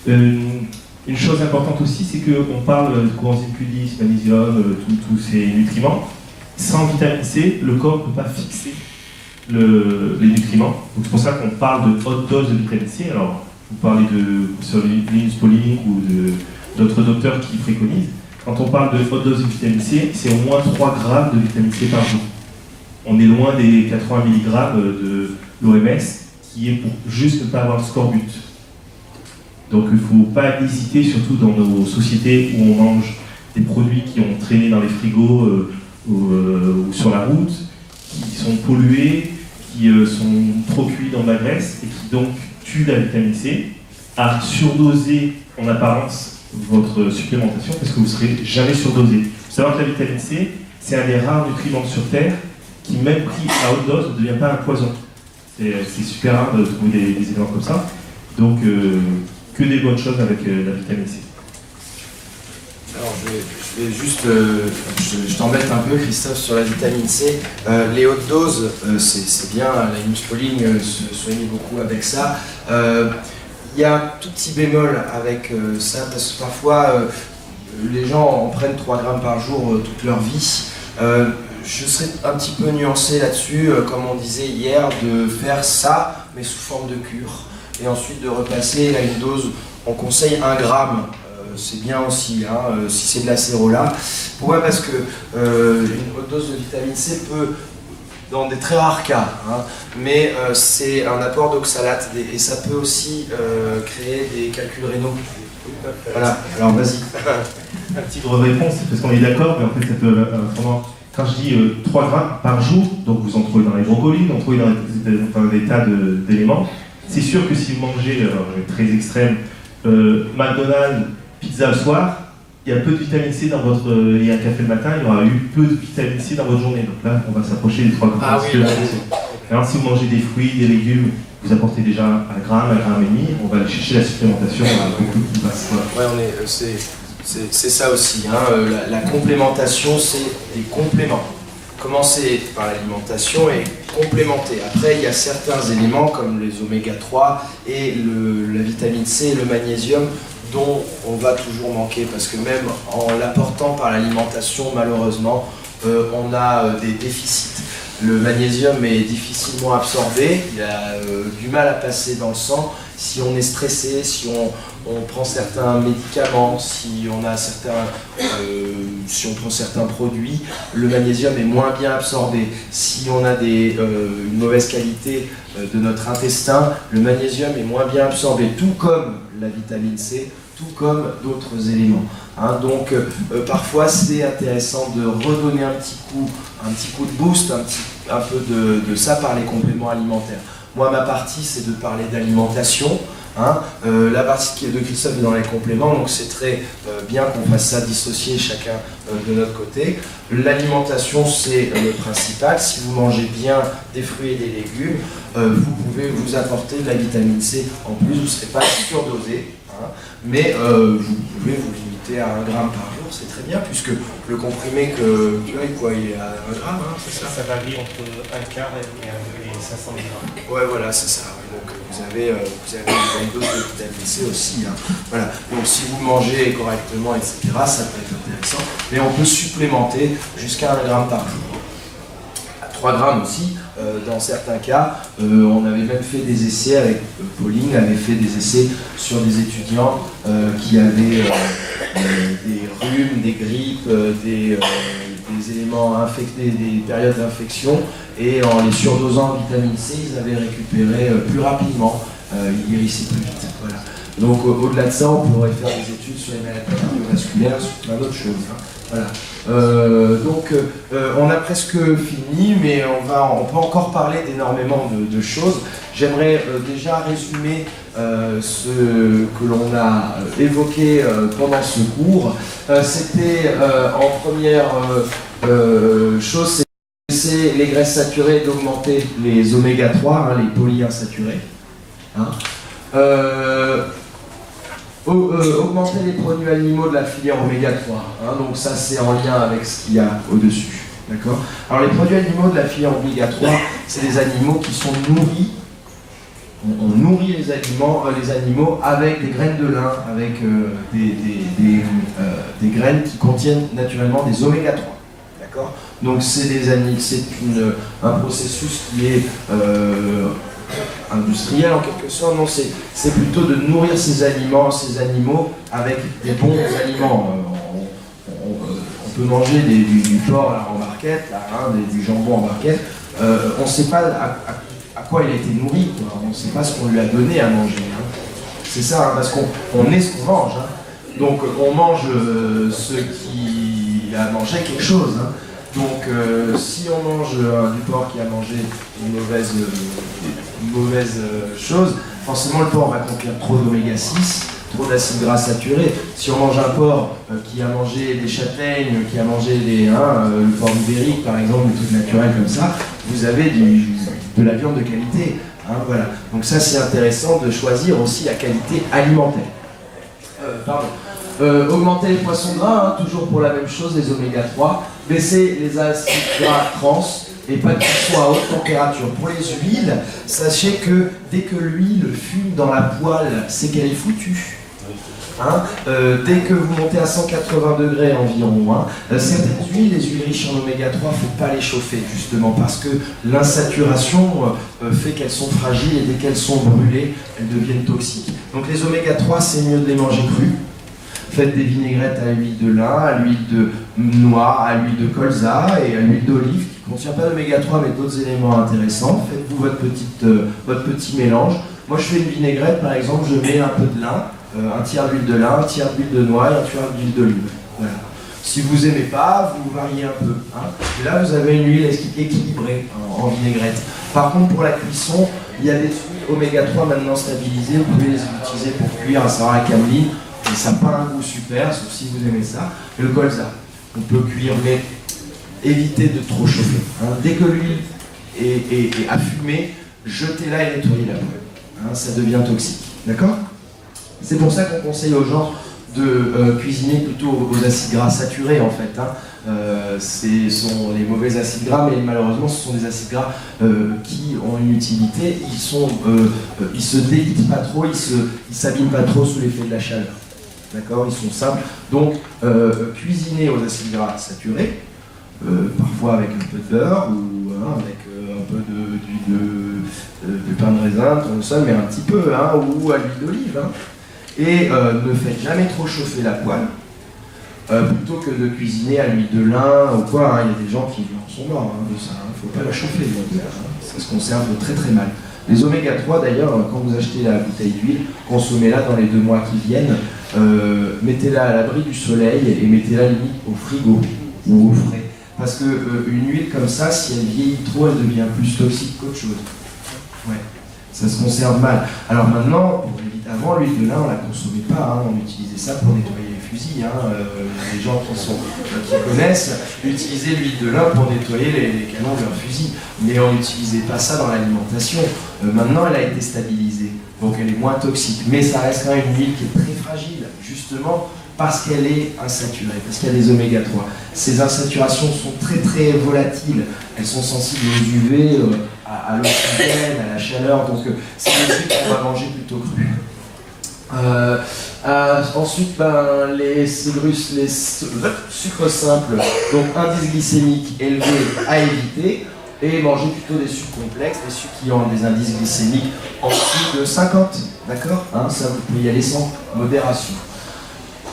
Une chose importante aussi, c'est qu'on parle de coenzyme Q10, magnésium, tous ces nutriments. Sans vitamine C, le corps ne peut pas fixer les nutriments. Donc c'est pour ça qu'on parle de haute dose de vitamine C. Alors, vous parlez sur Linus Pauling ou d'autres docteurs qui préconisent. Quand on parle de haute dose de vitamine C, c'est au moins 3 grammes de vitamine C par jour. On est loin des 80 mg de l'OMS, qui est pour juste ne pas avoir le scorbut. Donc il ne faut pas hésiter, surtout dans nos sociétés où on mange des produits qui ont traîné dans les frigos ou sur la route, qui sont pollués, qui sont trop cuits dans de la graisse et qui donc tuent la vitamine C, à surdoser en apparence votre supplémentation parce que vous ne serez jamais surdosé. Il faut savoir que la vitamine C, c'est un des rares nutriments sur Terre qui, même pris à haute dose, ne devient pas un poison. C'est super rare de trouver des éléments comme ça. Donc, que des bonnes choses avec la vitamine C. Alors, je vais juste, je t'embête un peu, Christophe, sur la vitamine C. Les hautes doses, c'est bien, la Linus Pauling se soignait beaucoup avec ça. Il y a un tout petit bémol avec ça, parce que parfois, les gens en prennent 3 grammes par jour toute leur vie. Je serais un petit peu nuancé là-dessus, comme on disait hier, de faire ça, mais sous forme de cure. Et ensuite de repasser à une dose, on conseille 1 gramme. C'est bien aussi, hein, si c'est de l'acérola. Pourquoi? Parce que une haute dose de vitamine C peut, dans des très rares cas, hein, mais c'est un apport d'oxalate et ça peut aussi créer des calculs rénaux. Voilà, alors vas-y. Un petit droit de réponse, parce qu'on est d'accord, mais en fait, ça peut, quand je dis 3 grammes par jour, donc vous en trouvez dans les brocolis, vous en trouvez dans des tas d'éléments. C'est sûr que si vous mangez, très extrême, McDonald's, pizza le soir, il y a peu de vitamine C dans votre... il y a un café le matin, il y aura eu peu de vitamine C dans votre journée. Donc là, on va s'approcher des 3 grammes. Ah oui, alors si vous mangez des fruits, des légumes, vous apportez déjà 1 gramme, 1,5 gramme, on va aller chercher la supplémentation beaucoup plus basse. Ouais, c'est ça aussi, hein, la complémentation, c'est des compléments. Commencer par l'alimentation et complémenter. Après, il y a certains éléments comme les oméga 3 et la vitamine C et le magnésium dont on va toujours manquer parce que même en l'apportant par l'alimentation, malheureusement, on a des déficits. Le magnésium est difficilement absorbé, il a du mal à passer dans le sang. Si on est stressé, si on prend certains médicaments, si on prend certains produits, le magnésium est moins bien absorbé. Si on a une mauvaise qualité de notre intestin, le magnésium est moins bien absorbé, tout comme la vitamine C, tout comme d'autres éléments. Hein, donc parfois c'est intéressant de redonner un petit coup de boost, un peu de ça par les compléments alimentaires. Moi, ma partie, c'est de parler d'alimentation. Hein. La partie qui est de Christophe est dans les compléments, donc c'est très bien qu'on fasse ça dissocié chacun de notre côté. L'alimentation, c'est le principal. Si vous mangez bien des fruits et des légumes, vous pouvez vous apporter de la vitamine C en plus, vous ne serez pas surdosé. Hein. Mais vous pouvez vous limiter à 1 gramme par jour, c'est très bien, puisque le comprimé que tu as, quoi, il est à 1 gramme, hein, c'est ça? Ça varie entre 1 quart et 500 mg. Ouais, voilà, c'est ça. Donc vous avez une dose de vitamine C aussi. Hein. Voilà. Donc si vous mangez correctement, etc., ça peut être intéressant. Mais on peut supplémenter jusqu'à 1 gramme par jour. À 3 grammes aussi, dans certains cas. On avait même fait des essais avec Pauline, avait fait des essais sur des étudiants qui avaient des rhumes, des grippes, des éléments infectés, des périodes d'infection, et en les surdosant en vitamine C, ils avaient récupéré plus rapidement, ils guérissaient plus vite. Voilà. Donc au-delà de ça, on pourrait faire des études sur les maladies cardiovasculaires, sur plein d'autres choses. Hein. Voilà. On a presque fini, mais on peut encore parler d'énormément de choses. J'aimerais déjà résumer ce que l'on a évoqué pendant ce cours. C'était en première chose, c'est les graisses saturées, d'augmenter les oméga 3, hein, les polyinsaturés. Hein. Augmenter les produits animaux de la filière oméga 3, hein, donc ça c'est en lien avec ce qu'il y a au-dessus. D'accord. Alors les produits animaux de la filière oméga 3, c'est des animaux qui sont nourris. On nourrit les animaux avec des graines de lin, avec des graines qui contiennent naturellement des oméga 3. D'accord. Donc c'est un processus qui est industriel en quelque sorte. Non, c'est plutôt de nourrir ces animaux avec des bons aliments. On peut manger du porc là, en barquette, là, hein, du jambon en barquette. On ne sait pas à quoi il a été nourri, quoi. On ne sait pas ce qu'on lui a donné à manger. Hein. C'est ça, hein, parce qu'on est ce qu'on mange. Hein. Donc on mange ce qui a mangé quelque chose. Hein. Donc si on mange du porc qui a mangé une mauvaise chose, forcément le porc va contenir trop d'oméga 6, trop d'acides gras saturés. Si on mange un porc qui a mangé des châtaignes, qui a mangé le porc ibérique par exemple, des trucs naturels comme ça, vous avez de la viande de qualité. Hein, voilà. Donc ça c'est intéressant de choisir aussi la qualité alimentaire. Augmenter les poissons gras, hein, toujours pour la même chose, les oméga 3. Baisser les acides gras trans et pas de cuisson à haute température. Pour les huiles, sachez que dès que l'huile fume dans la poêle, c'est qu'elle est foutue. Hein, dès que vous montez à 180 degrés environ, hein, certaines huiles, les huiles riches en oméga 3, il ne faut pas les chauffer justement parce que l'insaturation fait qu'elles sont fragiles et dès qu'elles sont brûlées, elles deviennent toxiques. Donc les oméga 3, c'est mieux de les manger crus. Faites des vinaigrettes à l'huile de lin, à l'huile de noix, à l'huile de colza et à l'huile d'olive qui ne contient pas d'oméga 3 mais d'autres éléments intéressants. Faites-vous votre petit mélange. Moi je fais une vinaigrette par exemple, je mets un peu de lin, un tiers d'huile de lin, un tiers d'huile de noix et un tiers d'huile d'olive. Voilà. Si vous n'aimez pas, vous variez un peu. Hein. Et là vous avez une huile équilibrée en vinaigrette. Par contre pour la cuisson, il y a des huiles oméga 3 maintenant stabilisées, vous pouvez les utiliser pour cuire, à savoir la cameline. Et ça n'a pas un goût super, sauf si vous aimez ça. Et le colza, on peut cuire, mais évitez de trop chauffer. Hein. Dès que l'huile est affumée, jetez-la et nettoyez-la. Hein, ça devient toxique. D'accord? C'est pour ça qu'on conseille aux gens de cuisiner plutôt aux acides gras saturés en fait. Hein. Ce sont les mauvais acides gras, mais malheureusement ce sont des acides gras qui ont une utilité. Ils se délitent pas trop, ils s'abîment pas trop sous l'effet de la chaleur. D'accord, ils sont simples. Donc, cuisiner aux acides gras saturés, parfois avec un peu de beurre ou avec un peu de pain de raisin, tournesol, mais un petit peu, hein, ou à l'huile d'olive. Hein. Et ne faites jamais trop chauffer la poêle, plutôt que de cuisiner à l'huile de lin ou quoi. Hein. Il y a des gens qui sont morts de ça. Il ne faut pas la chauffer. Donc, ça se conserve très très mal. Les oméga 3 d'ailleurs, quand vous achetez la bouteille d'huile, consommez-la dans les 2 mois qui viennent. Mettez-la à l'abri du soleil et mettez-la limite au frigo ou au frais. Parce qu'une huile comme ça, si elle vieillit trop, elle devient plus toxique qu'autre chose. Ouais. Ça se conserve mal. Alors maintenant, avant l'huile de lin, on ne la consommait pas, hein, on utilisait ça pour nettoyer les fusils. Hein. Les gens qui connaissent utilisaient l'huile de lin pour nettoyer les canons de leurs fusils. Mais on n'utilisait pas ça dans l'alimentation. Maintenant, elle a été stabilisée, donc elle est moins toxique. Mais ça reste quand même une huile qui est très fragile, justement parce qu'elle est insaturée, parce qu'il y a des oméga 3. Ces insaturations sont très très volatiles, elles sont sensibles aux UV, à l'oxygène, à la chaleur, donc c'est des huiles qu'on va manger plutôt crues. Ensuite, les sucres simples, donc indice glycémique élevé à éviter, et manger plutôt des sucres complexes, des sucres qui ont des indices glycémiques en dessous de 50, d'accord, hein, ça vous pouvez y aller sans modération.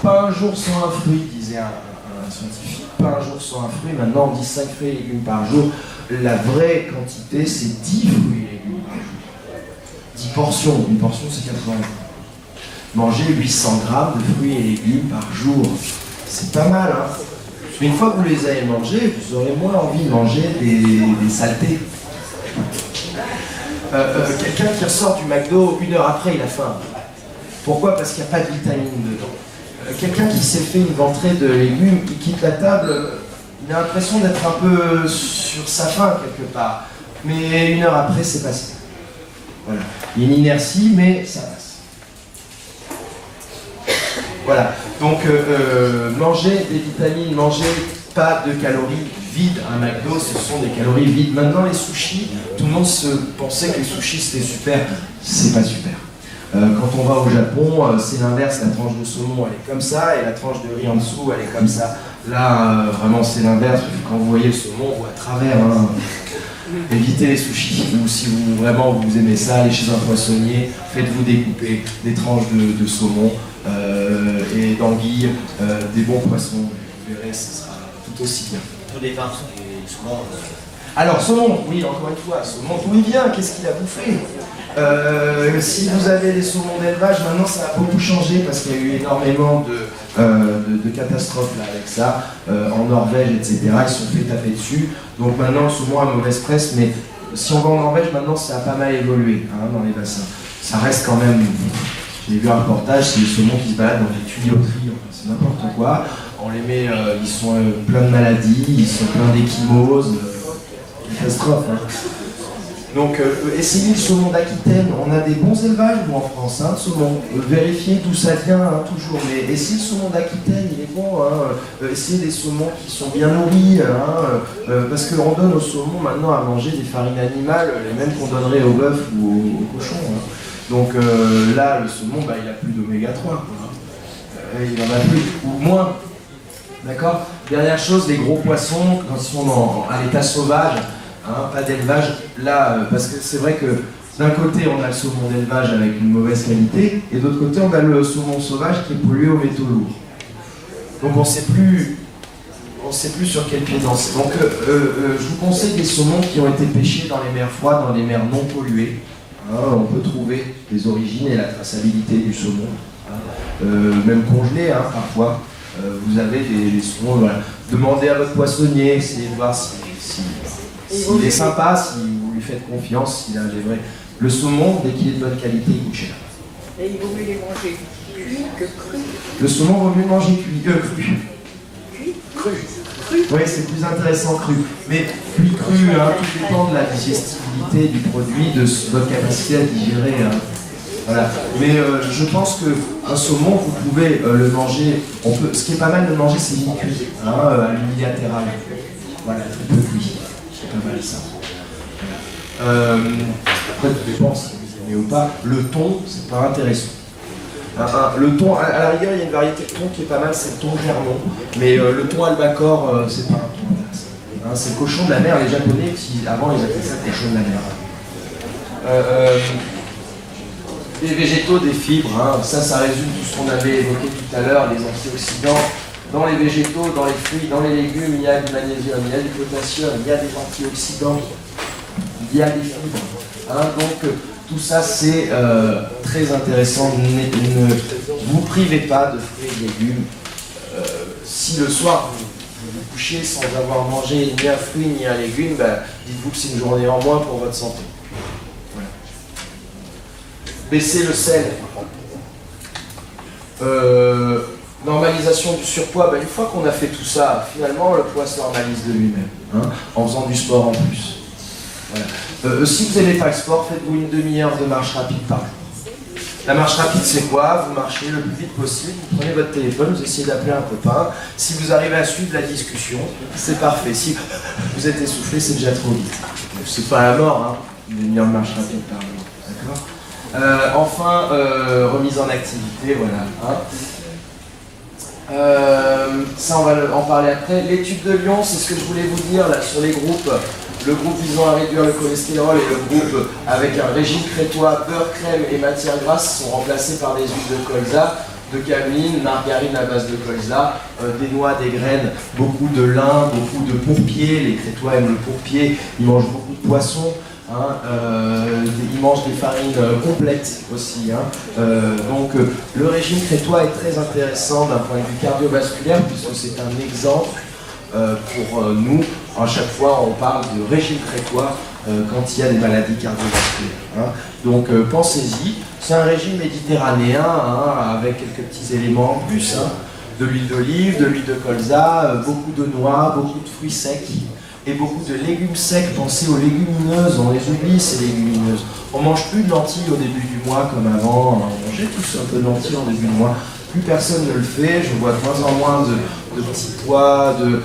Pas un jour sans un fruit, disait un scientifique, pas un jour sans un fruit, maintenant on dit 5 fruits et légumes par jour, la vraie quantité c'est 10 fruits et légumes par jour. 10 portions, une portion c'est 80 grammes. Manger 800 grammes de fruits et légumes par jour, c'est pas mal, hein. Une fois que vous les avez mangés, vous aurez moins envie de manger des saletés. Quelqu'un qui ressort du McDo 1 heure après, il a faim. Pourquoi? Parce qu'il n'y a pas de vitamines dedans. Quelqu'un qui s'est fait une ventrée de légumes, qui quitte la table, il a l'impression d'être un peu sur sa faim quelque part. Mais 1 heure après, c'est passé. Voilà. Il y a une inertie, mais ça passe. Voilà, donc manger des vitamines, manger pas de calories vides. Un McDo, ce sont des calories vides. Maintenant, les sushis, tout le monde pensait que les sushis c'était super. C'est pas super. Quand on va au Japon, c'est l'inverse. La tranche de saumon, elle est comme ça, et la tranche de riz en dessous, elle est comme ça. Là, vraiment, c'est l'inverse. Quand vous voyez le saumon, on voit à travers. Hein. Évitez les sushis. Ou si vous aimez ça, allez chez un poissonnier, faites-vous découper des tranches de saumon. Et d'anguilles, des bons poissons, vous verrez, ce sera tout aussi bien. Tout dépend du saumon. Alors, saumon, oui, encore une fois, saumon, d'où il vient? Qu'est-ce qu'il a bouffé? Si vous avez des saumons d'élevage, maintenant ça a beaucoup changé parce qu'il y a eu énormément de catastrophes là, avec ça, en Norvège, etc. Ils se sont fait taper dessus. Donc maintenant, le saumon a mauvaise presse, mais si on va en Norvège, maintenant ça a pas mal évolué hein, dans les bassins. Ça reste quand même. J'ai vu un reportage, c'est les saumons qui se baladent dans les tuyauteries, c'est n'importe quoi. On les met, ils sont pleins de maladies, ils sont pleins d'échymoses. Catastrophe. Hein. Donc essayez le saumon d'Aquitaine, on a des bons élevages nous en France, hein, saumon. Vérifiez d'où ça vient hein, toujours, mais essayez le saumon d'Aquitaine, il est bon, hein. Essayez des saumons qui sont bien nourris, hein, parce qu'on donne au saumon maintenant à manger des farines animales, les mêmes qu'on donnerait au bœuf ou au cochon. Hein. Donc là, le saumon, bah, il a plus d'oméga 3, quoi, hein. Il en a plus, ou moins. D'accord. Dernière chose, les gros poissons, quand ils sont à l'état sauvage, hein, pas d'élevage, là, parce que c'est vrai que d'un côté on a le saumon d'élevage avec une mauvaise qualité, et d'autre côté on a le saumon sauvage qui est pollué aux métaux lourds. Donc on ne sait plus sur quel pied danser. Donc je vous conseille des saumons qui ont été pêchés dans les mers froides, dans les mers non polluées. Hein, on peut trouver les origines et la traçabilité du saumon, hein, même congelé hein, parfois. Vous avez des saumons, voilà. Demandez à votre poissonnier, essayez de voir s'il est sympa, si vous lui faites confiance, s'il a des vrais. Le saumon, dès qu'il est de bonne qualité, il coûte cher. Et il vaut mieux les manger cuits que crus. Le saumon vaut mieux manger cuit que cru. Cuit. Oui, c'est plus intéressant cru. Mais cuit cru, hein, tout dépend de la digestibilité du produit, de votre capacité à digérer. Hein. Voilà. Mais je pense qu'un saumon, vous pouvez le manger. Ce qui est pas mal de manger, c'est mi-cuit, hein, à l'unilatéral. Voilà, très peu cuit. C'est pas mal ça. Après, tout dépend si vous aimez ou pas. Le thon, c'est pas intéressant. Le thon, à la rigueur, il y a une variété de thon qui est pas mal, c'est le thon Vernon. Mais le thon albacore, c'est pas un thon intéressant. Hein, c'est le cochon de la mer. Les Japonais, avant, ils appelaient ça le cochon de la mer. Des végétaux, des fibres, hein. Ça résume tout ce qu'on avait évoqué tout à l'heure, les antioxydants. Dans les végétaux, dans les fruits, dans les légumes, il y a du magnésium, il y a du potassium, il y a des antioxydants, il y a des fibres. Hein. Donc tout ça c'est très intéressant. Ne vous privez pas de fruits et légumes. Si le soir vous vous couchez sans avoir mangé ni un fruit ni un légume, bah, dites-vous que c'est une journée en moins pour votre santé. Baisser le sel. Normalisation du surpoids. Une fois qu'on a fait tout ça, finalement, le poids se normalise de lui-même, hein, en faisant du sport en plus. Voilà. Si vous n'aimez pas le sport, faites-vous une demi-heure de marche rapide par jour. La marche rapide, c'est quoi? Vous marchez le plus vite possible, vous prenez votre téléphone, vous essayez d'appeler un copain. Si vous arrivez à suivre la discussion, c'est parfait. Si vous êtes essoufflé, c'est déjà trop vite. C'est pas la mort, hein, une demi-heure de marche rapide par jour. D'accord. Enfin, remise en activité, voilà. Hein. Ça, on va en parler après. L'étude de Lyon, c'est ce que je voulais vous dire là, sur les groupes. Le groupe visant à réduire le cholestérol et le groupe avec un régime crétois, beurre, crème et matières grasses sont remplacés par des huiles de colza, de cameline, margarine à base de colza, des noix, des graines, beaucoup de lin, beaucoup de pourpier. Les crétois aiment le pourpier, ils mangent beaucoup de poissons. Hein, ils mangent des farines complètes aussi. Hein. Donc le régime crétois est très intéressant d'un point de vue cardiovasculaire puisque c'est un exemple pour nous. À chaque fois on parle de régime crétois quand il y a des maladies cardiovasculaires. Hein. Donc pensez-y, c'est un régime méditerranéen hein, avec quelques petits éléments en plus. Hein. De l'huile d'olive, de l'huile de colza, beaucoup de noix, beaucoup de fruits secs. Et beaucoup de légumes secs. Pensez aux légumineuses, on les oublie ces légumineuses. On mange plus de lentilles au début du mois comme avant, on mangeait tous un peu de lentilles au début du mois. Plus personne ne le fait, je vois de moins en moins de petits pois, de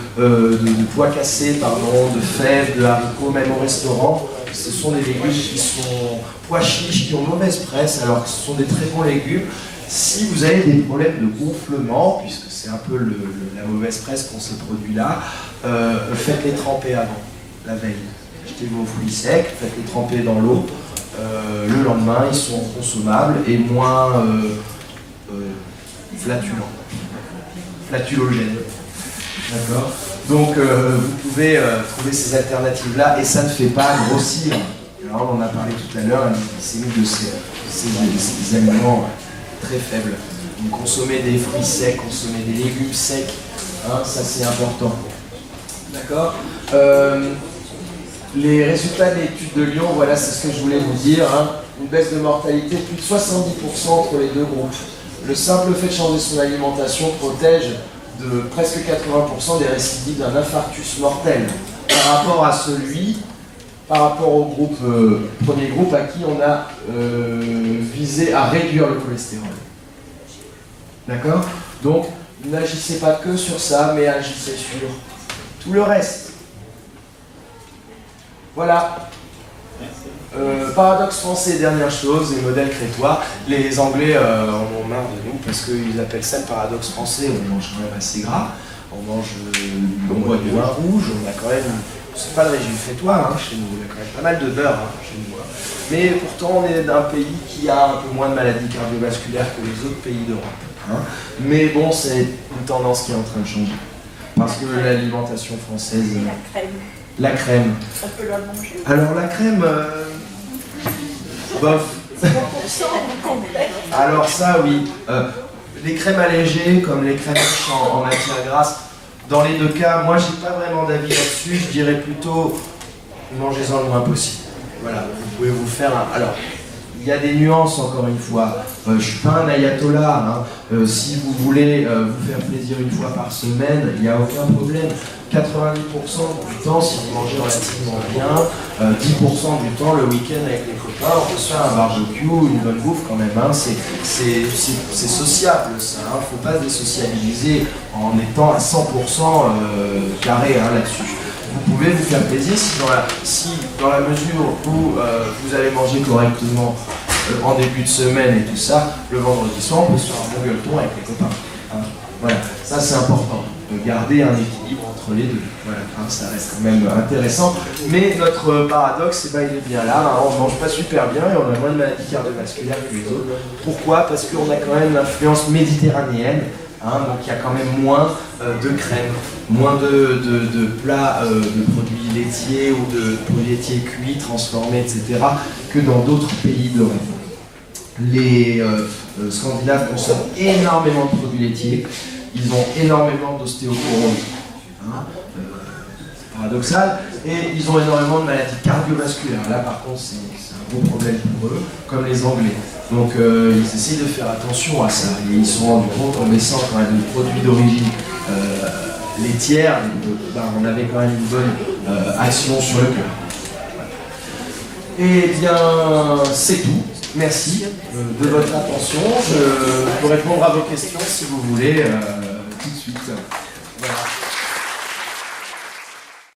pois cassés, pardon, de fèves, de haricots, même au restaurant. Ce sont des légumes qui sont pois chiches, qui ont mauvaise presse, alors que ce sont des très bons légumes. Si vous avez des problèmes de gonflement, puisque c'est un peu la mauvaise presse qu'ont ces produits-là, faites-les tremper avant, la veille. Achetez vos fruits secs, faites-les tremper dans l'eau. Le lendemain, ils sont consommables et moins flatulogènes. D'accord. Donc, vous pouvez trouver ces alternatives-là et ça ne fait pas grossir. Alors, on en a parlé tout à l'heure, la glycémie de ces aliments très faibles. Donc, consommer des fruits secs, consommer des légumes secs, hein, ça c'est important. D'accord. Les résultats de l'étude de Lyon, voilà, c'est ce que je voulais vous dire. Hein. Une baisse de mortalité de plus de 70% entre les deux groupes. Le simple fait de changer son alimentation protège de presque 80% des récidives d'un infarctus mortel par rapport à celui par rapport au groupe, premier groupe à qui on a visé à réduire le cholestérol. D'accord? Donc, n'agissez pas que sur ça, mais agissez sur tout le reste. Voilà. Paradoxe français, dernière chose, les modèles crétois. Les Anglais en ont marre de nous parce qu'ils appellent ça le paradoxe français. On mange quand même assez gras, on boit du vin rouge, on a quand même. C'est pas le régime crétois chez nous, il y a quand même pas mal de beurre chez nous. Mais pourtant, on est d'un pays qui a un peu moins de maladies cardiovasculaires que les autres pays d'Europe. Mais bon, c'est une tendance qui est en train de changer. Parce que l'alimentation française. La crème. La crème. On peut la manger. Alors la crème. Bof. 3% complet. Alors ça, oui. Les crèmes allégées, comme les crèmes riches en matière grasse, dans les deux cas, moi j'ai pas vraiment d'avis là-dessus. Je dirais plutôt mangez-en le moins possible. Voilà, vous pouvez vous faire un. Alors, il y a des nuances encore une fois. Je suis pas un ayatollah. Si vous voulez vous faire plaisir une fois par semaine, il n'y a aucun problème. 90% du temps, si vous mangez relativement bien, 10% du temps le week-end avec les copains, on peut se faire un barbecue, une bonne bouffe quand même. C'est sociable ça. Faut pas se désociabiliser en étant à 100% carré là-dessus. Vous pouvez vous faire plaisir si dans la mesure où vous allez manger correctement en début de semaine et tout ça, le vendredi soir, on peut se faire un bon gueuleton avec les copains. Voilà, ça c'est important, de garder un équilibre entre les deux. Voilà, ça reste quand même intéressant. Mais notre paradoxe, il est bien là. On ne mange pas super bien et on a moins de maladies cardiovasculaires que les autres. Pourquoi? Parce qu'on a quand même l'influence méditerranéenne. Donc il y a quand même moins de crème, moins de plats, de produits laitiers ou de produits laitiers cuits, transformés, etc. que dans d'autres pays d'Europe. Les Scandinaves consomment énormément de produits laitiers, ils ont énormément d'ostéoporose, c'est paradoxal, et ils ont énormément de maladies cardiovasculaires. Là par contre c'est un gros problème pour eux, comme les Anglais. Donc ils essayent de faire attention à ça, et ils se sont rendus compte en baissant quand même les produits d'origine laitière, on avait quand même une bonne action sur le cœur. Eh bien c'est tout. Merci de votre attention. Je peux répondre à vos questions si vous voulez tout de suite.